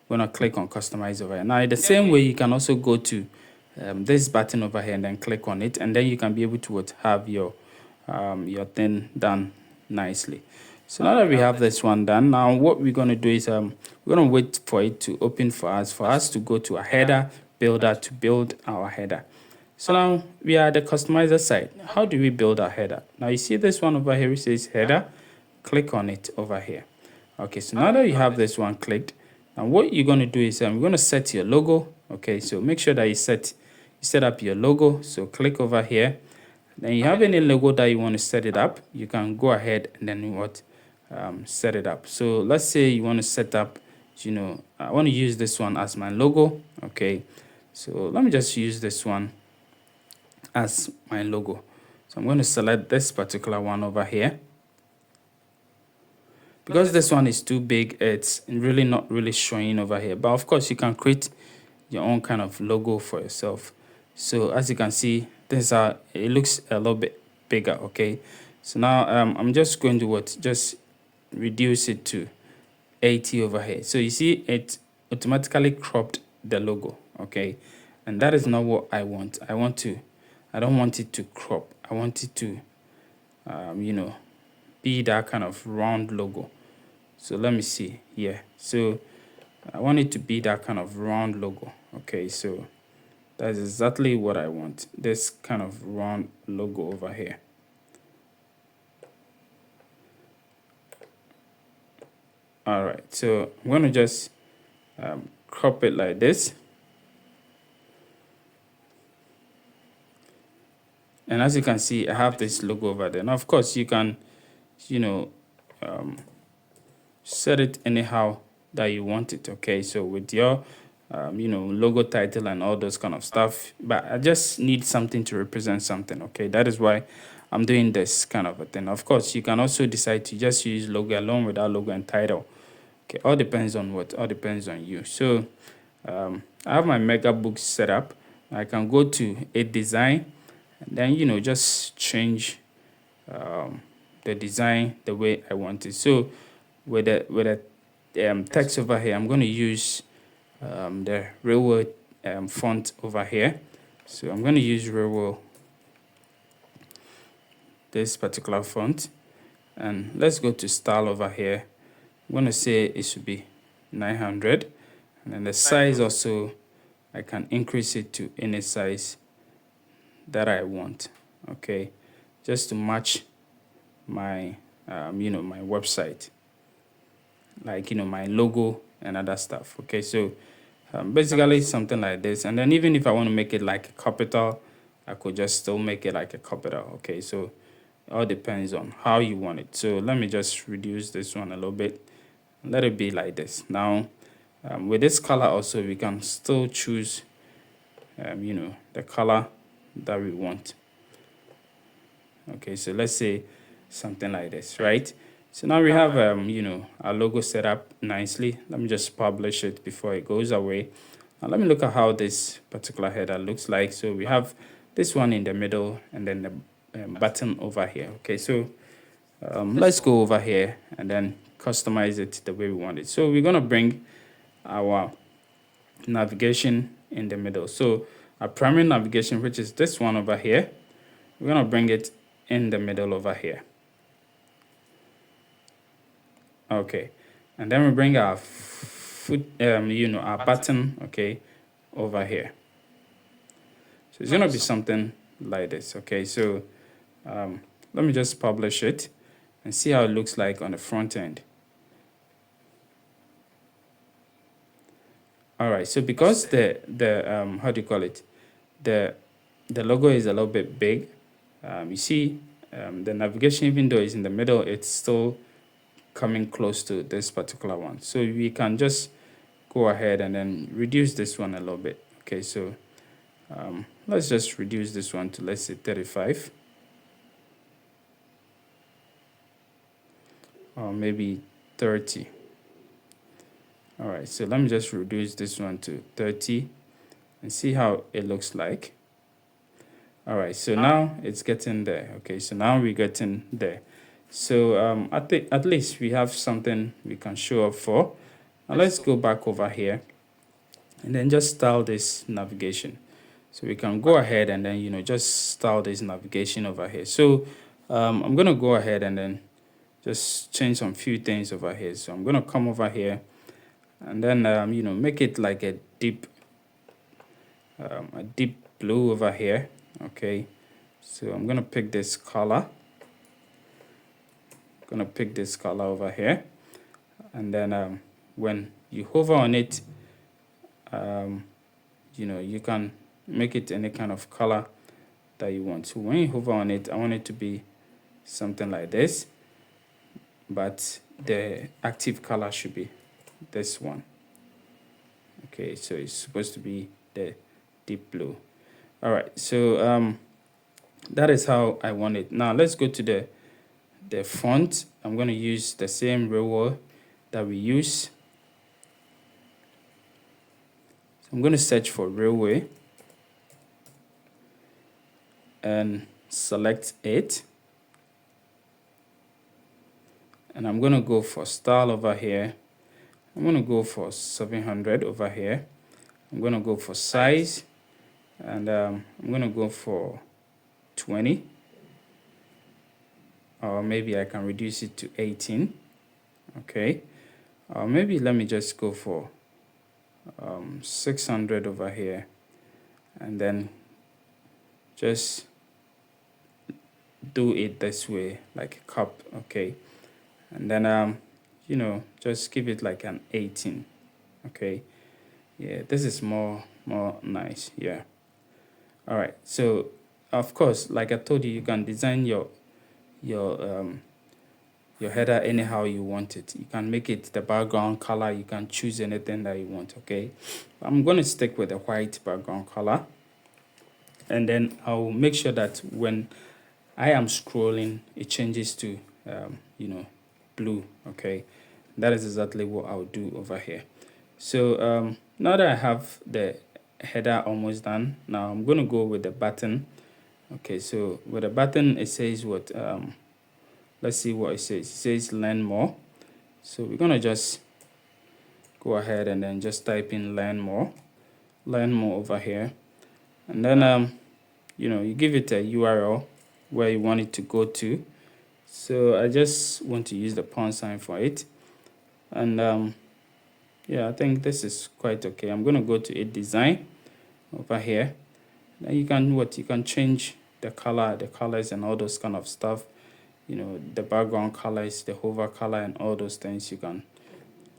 We're going to click on customize over here. Now in the same way, you can also go to this button over here and then click on it, and then you can be able to have your thing done nicely. So now that we have this one done, now what we're going to do is we're going to wait for it to open for us to go to a header builder to build our header. So now we are at the customizer side. How do we build our header? Now you see this one over here, which says header. Click on it over here. Okay, so now that you have this one clicked, now what you're going to do is we're going to set your logo. Okay, so make sure that you set up your logo. So click over here. Then you have any logo that you want to set it up, you can go ahead and then set it up. So let's say you want to set up, I want to use this one as my logo. Okay, so let me just use this one as my logo. So I'm going to select this particular one over here. Because this one is too big, it's really not really showing over here. But of course, you can create your own kind of logo for yourself. So as you can see, it looks a little bit bigger. Okay, so now I'm just going to just reduce it to 80 over here. So you see it automatically cropped the logo. Okay, and that is not what I want. I don't want it to crop. I want it to be that kind of round logo. So let me see here. So I want it to be that kind of round logo. Okay, so that's exactly what I want. This kind of round logo over here. All right, so I'm going to just crop it like this. And as you can see, I have this logo over there. Now, of course, you can, you know, set it anyhow that you want it. Okay, so with your you know, logo title and all those kind of stuff, but I just need something to represent something. Okay, that is why I'm doing this kind of a thing. Of course, you can also decide to just use logo alone without logo and title. Okay, all depends on what, all depends on you. So I have my mega books set up. I can go to a design and then, you know, just change the design the way I want it. So with the text over here, I'm going to use the Relume font over here. So I'm going to use Relume, this particular font, and let's go to style over here. I'm going to say it should be 900, and then the size also, I can increase it to any size that I want. Okay, just to match my you know, my website, like, you know, my logo and other stuff. Okay, so basically something like this. And then even if I want to make it like a capital, I could just still make it like a capital. Okay, so it all depends on how you want it. So let me just reduce this one a little bit, let it be like this. Now with this color also, we can still choose you know, the color that we want. Okay, so let's say something like this, right? So now we have you know, our logo set up nicely. Let me just publish it before it goes away. Now let me look at how this particular header looks like. So we have this one in the middle and then the button over here. Okay, so let's go over here and then customize it the way we want it. So we're going to bring our navigation in the middle. So our primary navigation, which is this one over here, we're going to bring it in the middle over here. Okay, and then we bring our foot you know, our button, okay, over here. So it's going to be something like this. Okay, so let me just publish it and see how it looks like on the front end. All right, so because the how do you call it, the logo is a little bit big, you see the navigation, even though it's in the middle, it's still coming close to this particular one. So we can just go ahead and then reduce this one a little bit. Okay, so let's just reduce this one to, let's say, 35, or maybe 30. All right, so let me just reduce this one to 30 and see how it looks like. All right, so now it's getting there. Okay, so now we're getting there. So I think at least we have something we can show up for. Now let's go back over here and then just style this navigation. So we can go ahead and then, you know, just style this navigation over here. So I'm going to go ahead and then just change some few things over here. So I'm going to come over here and then, you know, make it like a deep blue over here. Okay, so I'm going to pick this color. Gonna pick this color over here, and then when you hover on it, you know, you can make it any kind of color that you want. So when you hover on it, I want it to be something like this, but the active color should be this one. Okay, so it's supposed to be the deep blue. All right, so that is how I want it. Now let's go to the font. I'm going to use the same Relume that we use. So I'm going to search for Relume and select it. And I'm going to go for style over here. I'm going to go for 700 over here. I'm going to go for size, and I'm going to go for 20. Or maybe I can reduce it to 18. Okay, or maybe let me just go for 600 over here, and then just do it this way, like a cup. Okay, and then you know, just give it like an 18. Okay, yeah, this is more nice. Yeah. All right, so of course, like I told you, you can design your header anyhow you want it. You can make it the background color. You can choose anything that you want. Okay, I'm going to stick with the white background color, and then I'll make sure that when I am scrolling, it changes to blue. Okay, that is exactly what I'll do over here. So now that I have the header almost done, now I'm going to go with the button. Okay, so with the button, it says what? Let's see what it says. It says learn more. So we're going to just go ahead and then just type in learn more over here. And then, you give it a URL where you want it to go to. So I just want to use the pound sign for it. And yeah, I think this is quite okay. I'm going to go to it design over here. Then you can change the colors and all those kind of stuff. The background colors, the hover color, and all those things. You can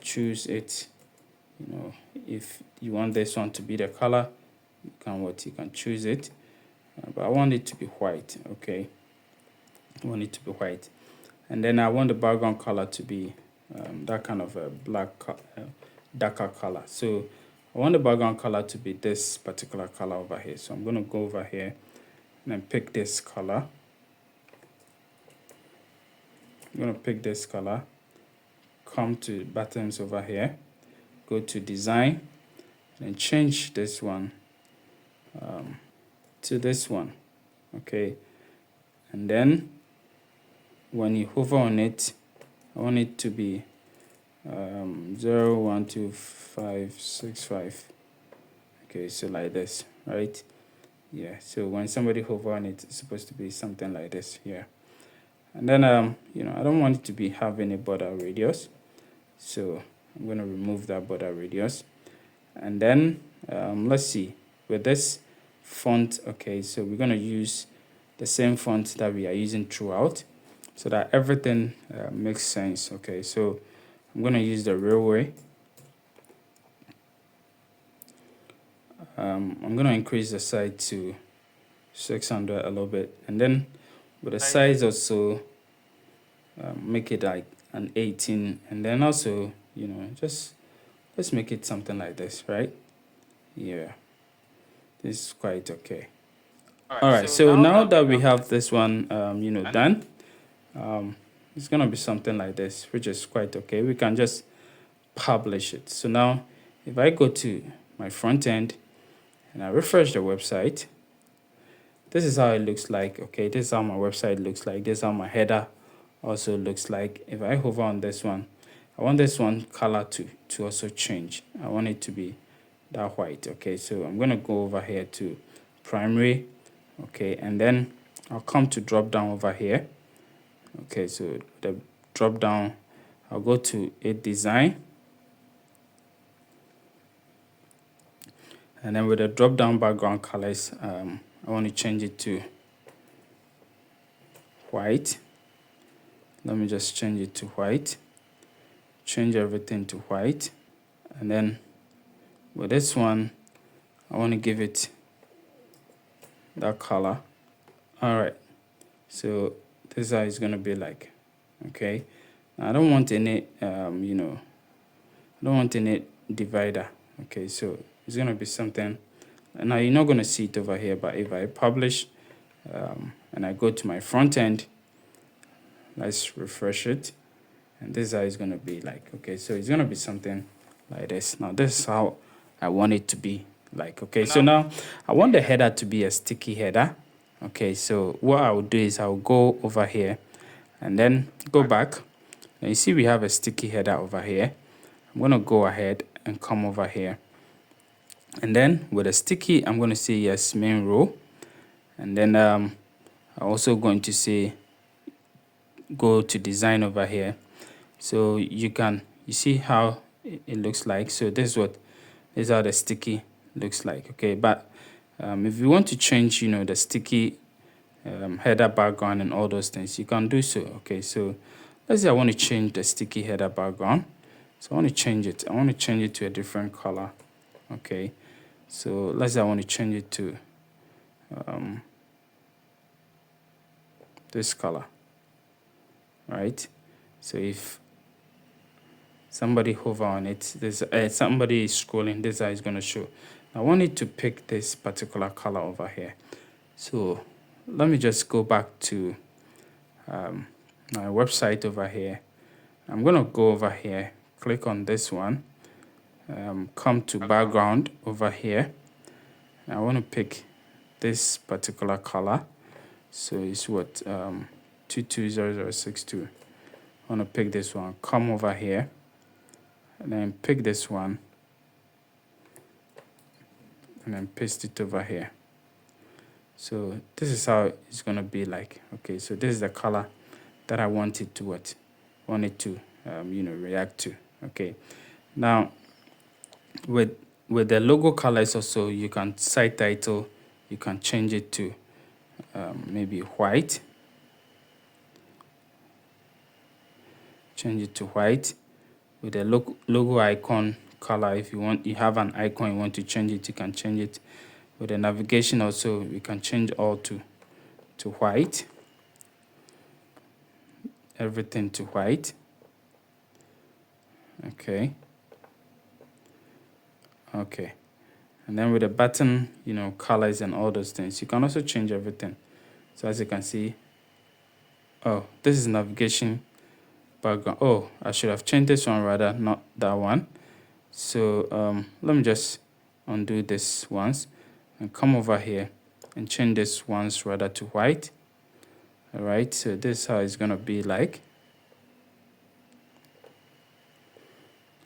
choose it. If you want this one to be the color, you can choose it. But I want it to be white. Okay, I want it to be white, and then I want the background color to be that kind of a black darker color. So I want the background color to be this particular color over here. So I'm going to go over here and then pick this color. I'm going to pick this color, come to buttons over here, go to design, and change this one to this one. Okay, and then when you hover on it, I want it to be 01265. Okay, so like this, right? Yeah, so when somebody hover on it, it's supposed to be something like this here. And then I don't want it to have any border radius, so I'm going to remove that border radius. And then let's see, with this font, okay, so we're going to use the same font that we are using throughout so that everything makes sense. Okay, so I'm going to use the railway. I'm going to increase the size to 600 a little bit, and then with the size also make it like an 18, and then also just let's make it something like this, right? Yeah, this is quite okay. All right, so now that we have this one done, it's gonna be something like this, which is quite okay. We can just publish it. So now if I go to my front end and I refresh the website, this is how it looks like. Okay, this is how my website looks like. This is how my header also looks like. If I hover on this one, I want this one color to also change. I want it to be that white. Okay, so I'm gonna go over here to primary. Okay, and then I'll come to drop down over here. Okay, so the drop down, I'll go to it design, and then with the drop down background colors, I want to change it to white. Let me just change it to white, change everything to white, and then with this one I want to give it that color. All right, so this is how it's going to be like. Okay, now I don't want any I don't want any divider. Okay, so it's going to be something, and now you're not going to see it over here, but if I publish and I go to my front end, let's refresh it, and this is how it's going to be like. Okay, so it's going to be something like this. Now this is how I want it to be like. Okay, so now I want the header to be a sticky header. Okay, so what I'll do is I'll go over here and then go back. Now you see we have a sticky header over here. I'm going to go ahead and come over here, and then with a sticky I'm going to say yes, main row, and then I'm also going to say go to design over here. So you see how it looks like. So this is how the sticky looks like. Okay, but if you want to change the sticky header background and all those things, you can do so. Okay, so let's say I want to change the sticky header background. So I want to change it. I want to change it to a different color. Okay, so let's say I want to change it to this color, right? So if somebody hover on it, this somebody is scrolling, this is going to show. I want it to pick this particular color over here. So let me just go back to my website over here. I'm going to go over here, click on this one, come to background over here. I want to pick this particular color. So it's what 220062. I want to pick this one, come over here, and then pick this one, and then paste it over here. So this is how it's going to be like. Okay, so this is the color that I want it to react to. Okay, now with the logo colors also, you can site title, you can change it to maybe white. Change it to white. With the logo icon color, if you have an icon you want to change it, you can change it. With the navigation also, we can change all to white. Everything to white. Okay. And then with the button, colors and all those things, you can also change everything. So as you can see, this is navigation background. I should have changed this one rather, not that one. So let me just undo this once and come over here and change this once rather to white. All right, so this is how it's going to be like.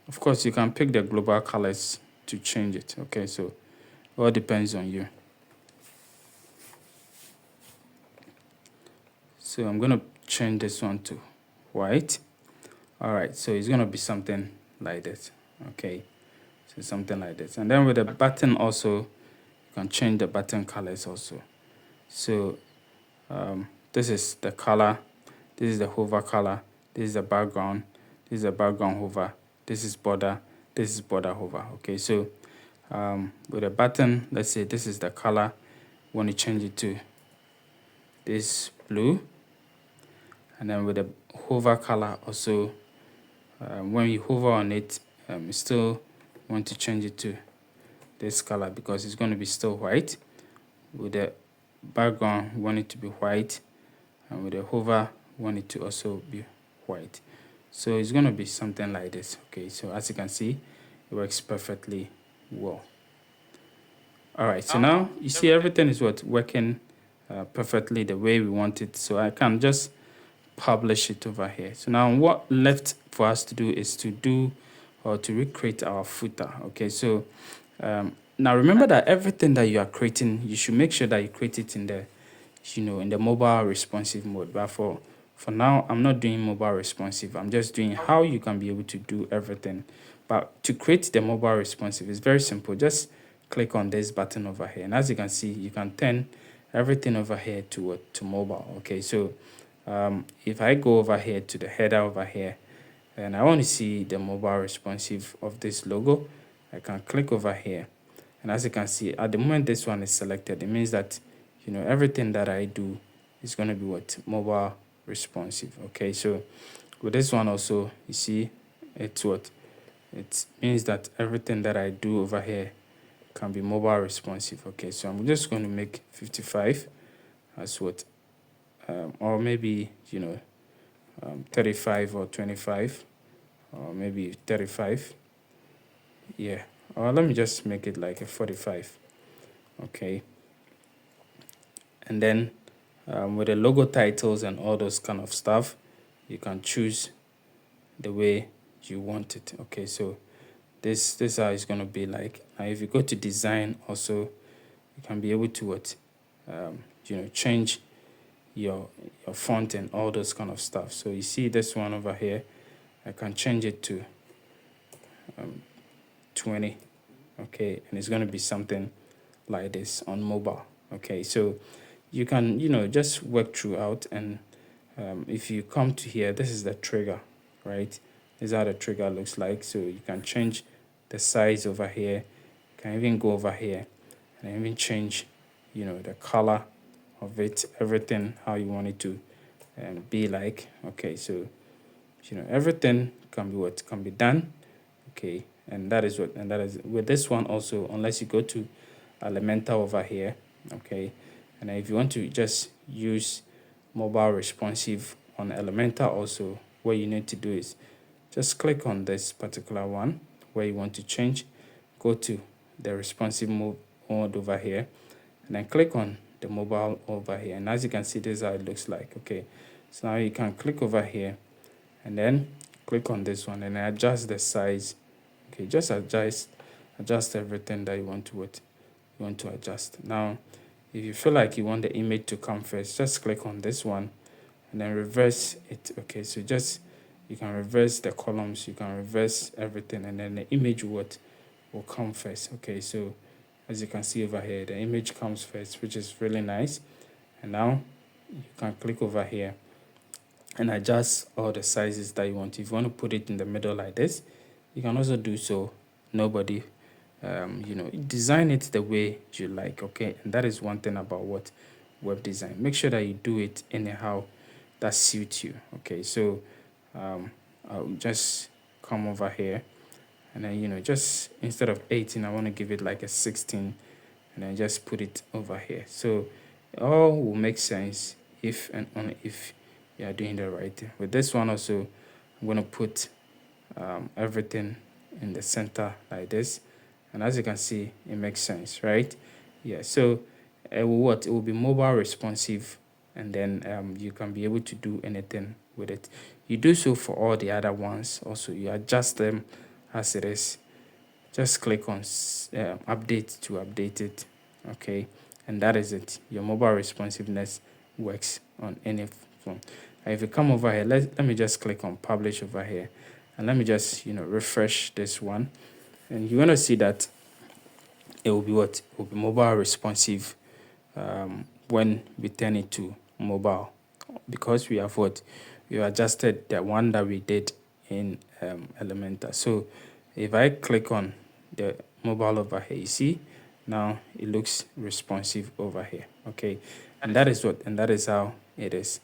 Of course, you can pick the global colors to change it. Okay, so it all depends on you. So I'm going to change this one to white. All right, so it's going to be something like this. Okay, so something like this. And then with the button also, you can change the button colors also. So this is the color, this is the hover color, this is the background, this is the background hover, this is border hover. Okay, so with the button, let's say this is the color, want to change it to this blue. And then with the hover color also, when you hover on it, you still want to change it to this color because it's going to be still white. With the background, you want it to be white, and with the hover, you want it to also be white. So it's going to be something like this. Okay, so as you can see, it works perfectly well. All right, so now you see everything is working perfectly the way we want it. So I can just publish it over here. So now what left for us to do is to recreate our footer. Okay, so now remember that everything that you are creating, you should make sure that you create it in the in the mobile responsive mode. But for now, I'm not doing mobile responsive. I'm just doing how you can be able to do everything. But to create the mobile responsive, it's very simple. Just click on this button over here, and as you can see, you can turn everything over here to mobile. Okay, so if I go over here to the header over here, and I want to see the mobile responsive of this logo, I can click over here. And as you can see, at the moment this one is selected, it means that everything that I do is going to be mobile responsive. Okay, so with this one also, you see it means that everything that I do over here can be mobile responsive. Okay, so I'm just going to make 55 as or maybe 35 or 25, or maybe 35. Yeah, or let me just make it like a 45. Okay, and then with the logo titles and all those kind of stuff, you can choose the way you want it. Okay, so this is how it's going to be like. Now if you go to design also, you can be able to change your font and all those kind of stuff. So you see this one over here, I can change it to 20. Okay, and it's going to be something like this on mobile. Okay, so you can just work throughout, and if you come to here, this is the trigger, right? This is how the trigger looks like. So you can change the size over here, you can even go over here and even change the color of it, everything how you want it to be like. Okay, so everything can be what can be done. Okay, and that is with this one also, unless you go to Elementor over here. Okay, and if you want to just use mobile responsive on Elementor also, what you need to do is just click on this particular one where you want to change, go to the responsive mode over here, and then click on the mobile over here. And as you can see, this is how it looks like. Okay, so now you can click over here and then click on this one and adjust the size. Okay, just adjust everything that you want to adjust. Now if you feel like you want the image to come first, just click on this one and then reverse it. Okay, so just you can reverse the columns, you can reverse everything, and then the image will come first. Okay, so as you can see over here, the image comes first, which is really nice. And now you can click over here and adjust all the sizes that you want. If you want to put it in the middle like this, you can also do so. Nobody design it the way you like. Okay, and that is one thing about what web design. Make sure that you do it anyhow that suits you. Okay, so I'll just come over here and then just instead of 18 I want to give it like a 16 and then just put it over here. So it all will make sense if and only if you are doing the right thing. With this one also, I'm going to put everything in the center like this, and as you can see, it makes sense, right? Yeah, so it will be mobile responsive, and then you can be able to do anything with it. You do so for all the other ones also. You adjust them as it is. Just click on update to update it. Okay, and that is it. Your mobile responsiveness works on any phone. If you come over here, let me just click on publish over here, and let me just refresh this one, and you're gonna see that it will be what? It will be mobile responsive when we turn it to mobile, because we have we adjusted the one that we did in Elementor. So if I click on the mobile over here, you see now it looks responsive over here. Okay, and that is how it is.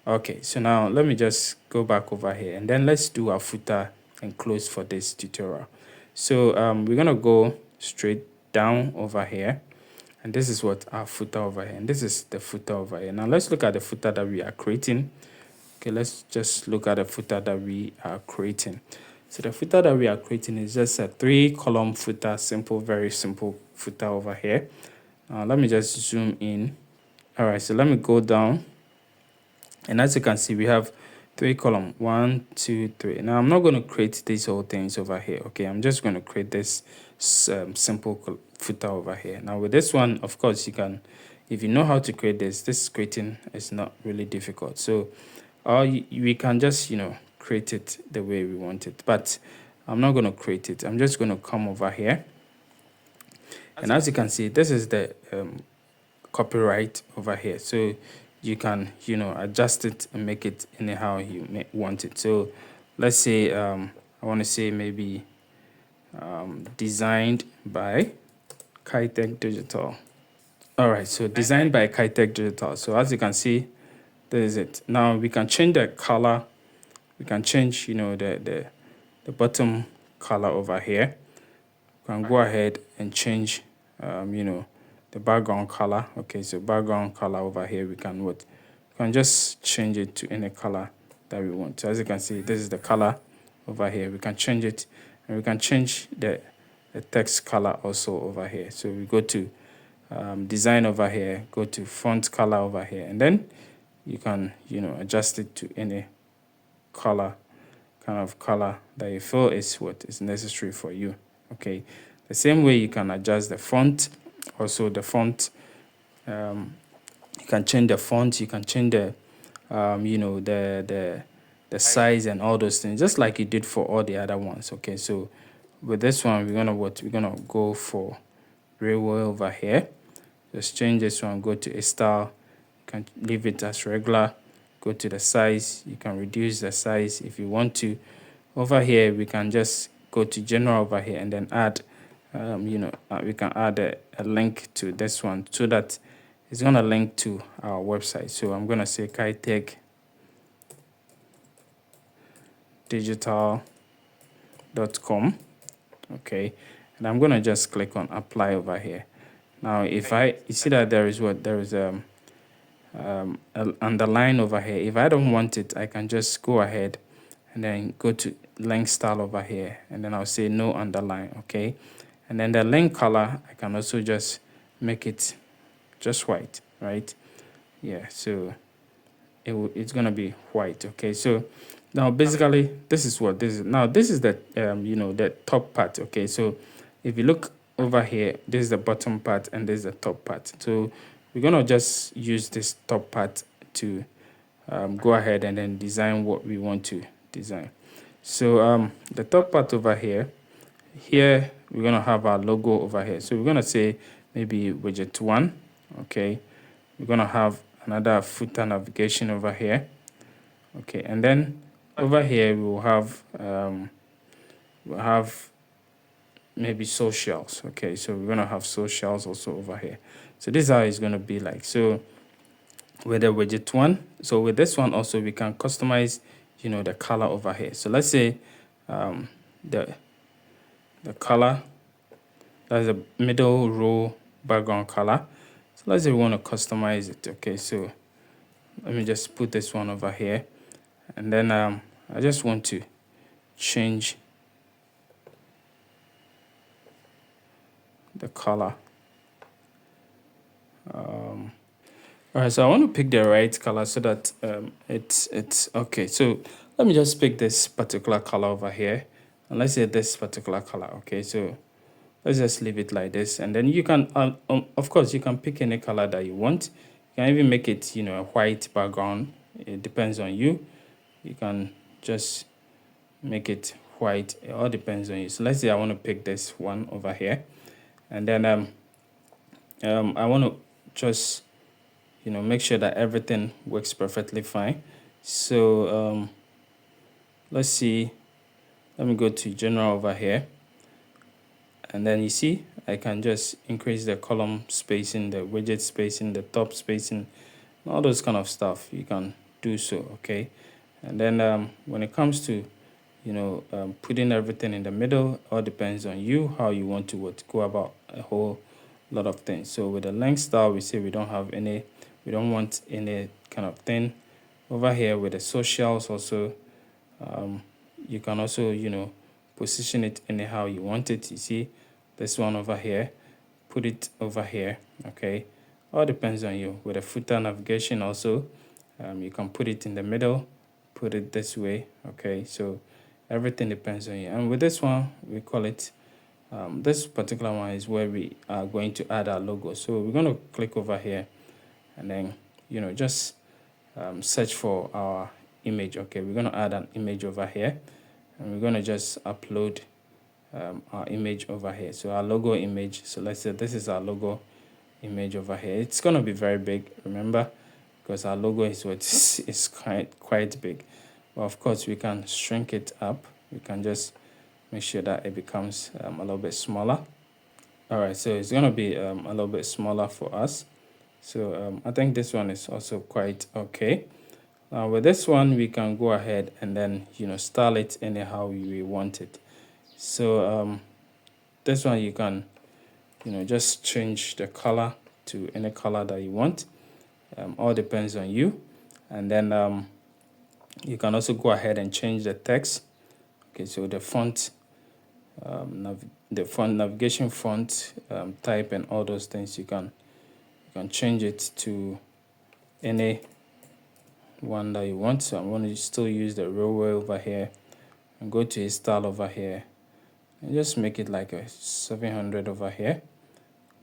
Okay, so now let me just go back over here and then let's do our footer and close for this tutorial. So we're gonna go straight down over here, and this is what our footer over here, and this is the footer over here. Now let's look at the footer that we are creating. Okay, let's just look at the footer that we are creating. So the footer that we are creating is just a 3-column footer, very simple footer over here. Let me just zoom in. All right, so let me go down, and as you can see, we have 3 columns, 1, 2, 3. Now I'm not going to create these whole things over here. Okay, I'm just going to create this simple footer over here. Now with this one, of course, you can, if you know how to create this creating is not really difficult. So we can just create it the way we want it, but I'm not going to create it. I'm just going to come over here, and as you can see, this is the copyright over here. So you can adjust it and make it anyhow you want it. So let's say I want to say maybe designed by Kaetech Digital. All right, so designed by Kaetech Digital. So as you can see, there is it. Now we can change the color. We can change the bottom color over here. We can go ahead and change the background color. Okay, so background color over here, we can just change it to any color that we want. So as you can see, this is the color over here. We can change it, and we can change the text color also over here. So we go to design over here, go to font color over here, and then you can adjust it to any color, kind of color that you feel is what is necessary for you. Okay, the same way you can adjust the font. Also the font, you can change the font, you can change the the size and all those things, just like you did for all the other ones. Okay, so with this one, we're gonna go for railway over here. Just change this one, go to a style, you can leave it as regular, go to the size, you can reduce the size if you want to. Over here we can just go to general over here and then add we can add a link to this one so that it's going to link to our website. So I'm going to say Kaetech digital.com. Okay, and I'm gonna just click on apply over here. Now if you see that there is an underline over here. If I don't want it, I can just go ahead and then go to link style over here, and then I'll say no underline. Okay, and then the link color, I can also just make it just white, right? Yeah, so it's gonna be white. Okay, so now basically this is what this is. Now this is the the top part. Okay, so if you look over here, this is the bottom part and this is the top part. So we're gonna just use this top part to go ahead and then design what we want to design. So the top part over here we're gonna have our logo over here. So we're gonna say maybe widget 1. Okay, we're gonna have another footer navigation over here. Okay, and then over here we'll have maybe socials. Okay, so we're gonna have socials also over here. So this is how it's gonna be like. So with the widget 1, so with this one also we can customize the color over here. So let's say the color, that's the middle row background color. So let's say we want to customize it. Okay, so let me just put this one over here, and then I just want to change the color. All right, so I want to pick the right color so that it's okay. So let me just pick this particular color over here, and let's say this particular color. Okay, so let's just leave it like this, and then you can of course you can pick any color that you want. You can even make it a white background. It depends on you. You can just make it white. It all depends on you. So let's say I want to pick this one over here, and then I want to just make sure that everything works perfectly fine. So let's see, let me go to general over here, and then you see I can just increase the column spacing, the widget spacing, the top spacing, all those kind of stuff. You can do so. Okay, and then when it comes to putting everything in the middle, all depends on you how you want to go about a whole lot of things. So with the length style, we say we don't want any kind of thing over here. With the socials also, you can also position it anyhow you want it. You see this one over here, put it over here. Okay, all depends on you. With the footer navigation also, you can put it in the middle, put it this way. Okay, so everything depends on you. And with this one, we call it this particular one is where we are going to add our logo. So we're going to click over here, and then just search for our image. Okay, we're going to add an image over here, and we're going to just upload our image over here. So our logo image, so let's say this is our logo image over here. It's going to be very big, remember, because our logo is what is quite big. But of course we can shrink it up. We can just make sure that it becomes a little bit smaller. All right, so it's going to be a little bit smaller for us. So I think this one is also quite okay. With this one, we can go ahead and then style it anyhow we want it. So this one you can just change the color to any color that you want. All depends on you. And then you can also go ahead and change the text. Okay, so the font, navigation font type, and all those things you can change it to any one that you want. So I'm going to still use the railway over here, and go to his style over here, and just make it like a 700 over here.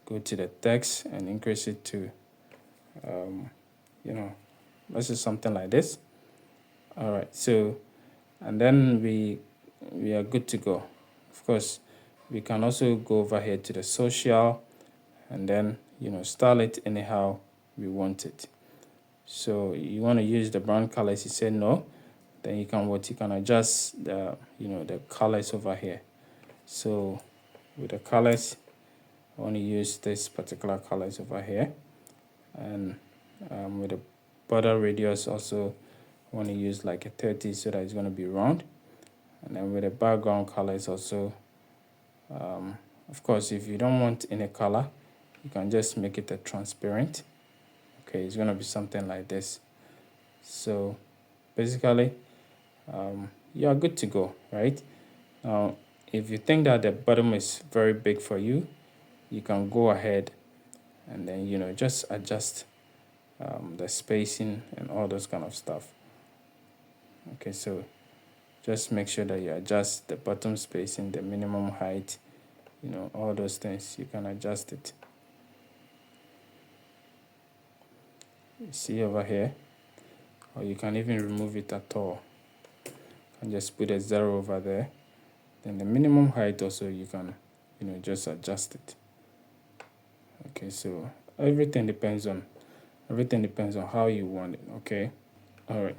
Go to the text and increase it to let's do something like this. All right, so and then we are good to go. Of course, we can also go over here to the social, and then style it anyhow we want it. So you want to use the brown colors, you say no, then you can adjust the the colors over here. So with the colors, I want to use this particular colors over here, and with the border radius also I want to use like a 30 so that it's going to be round. And then with the background color is also, of course, if you don't want any color, you can just make it a transparent. Okay, it's going to be something like this. So basically, you are good to go, right? Now, if you think that the bottom is very big for you, you can go ahead and then, you know, just adjust the spacing and all those kind of stuff. Okay, so just make sure that you adjust the bottom spacing, the minimum height, you know, all those things, you can adjust it. You see over here, or you can even remove it at all and just put a 0 over there. Then the minimum height also, you can, you know, just adjust it. Okay, so everything depends on how you want it. Okay, all right.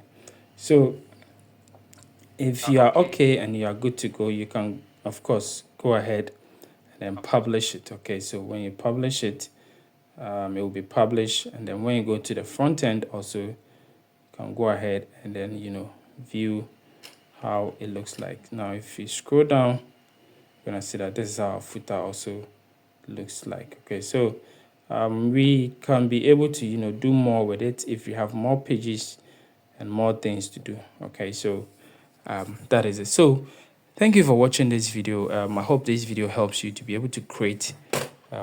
So if you are okay and you are good to go, you can of course go ahead and then publish it. Okay, so when you publish it, it will be published, and then when you go to the front end also, you can go ahead and then, you know, view how it looks like. Now if you scroll down, you're gonna see that this is how our footer also looks like. Okay, so we can be able to, you know, do more with it if you have more pages and more things to do. Okay, so that is it. So thank you for watching this video. I hope this video helps you to be able to create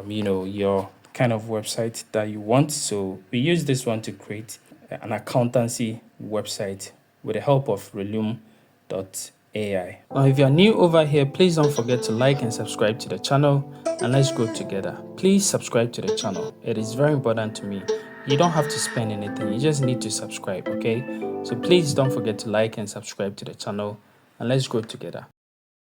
you know, your kind of website that you want. So we use this one to create an accountancy website with the help of Relume.ai. Now, if you're new over here, please don't forget to like and subscribe to the channel, and let's grow together. Please subscribe to the channel. It is very important to me. You don't have to spend anything. You just need to subscribe, okay? So please don't forget to like and subscribe to the channel, and let's grow together.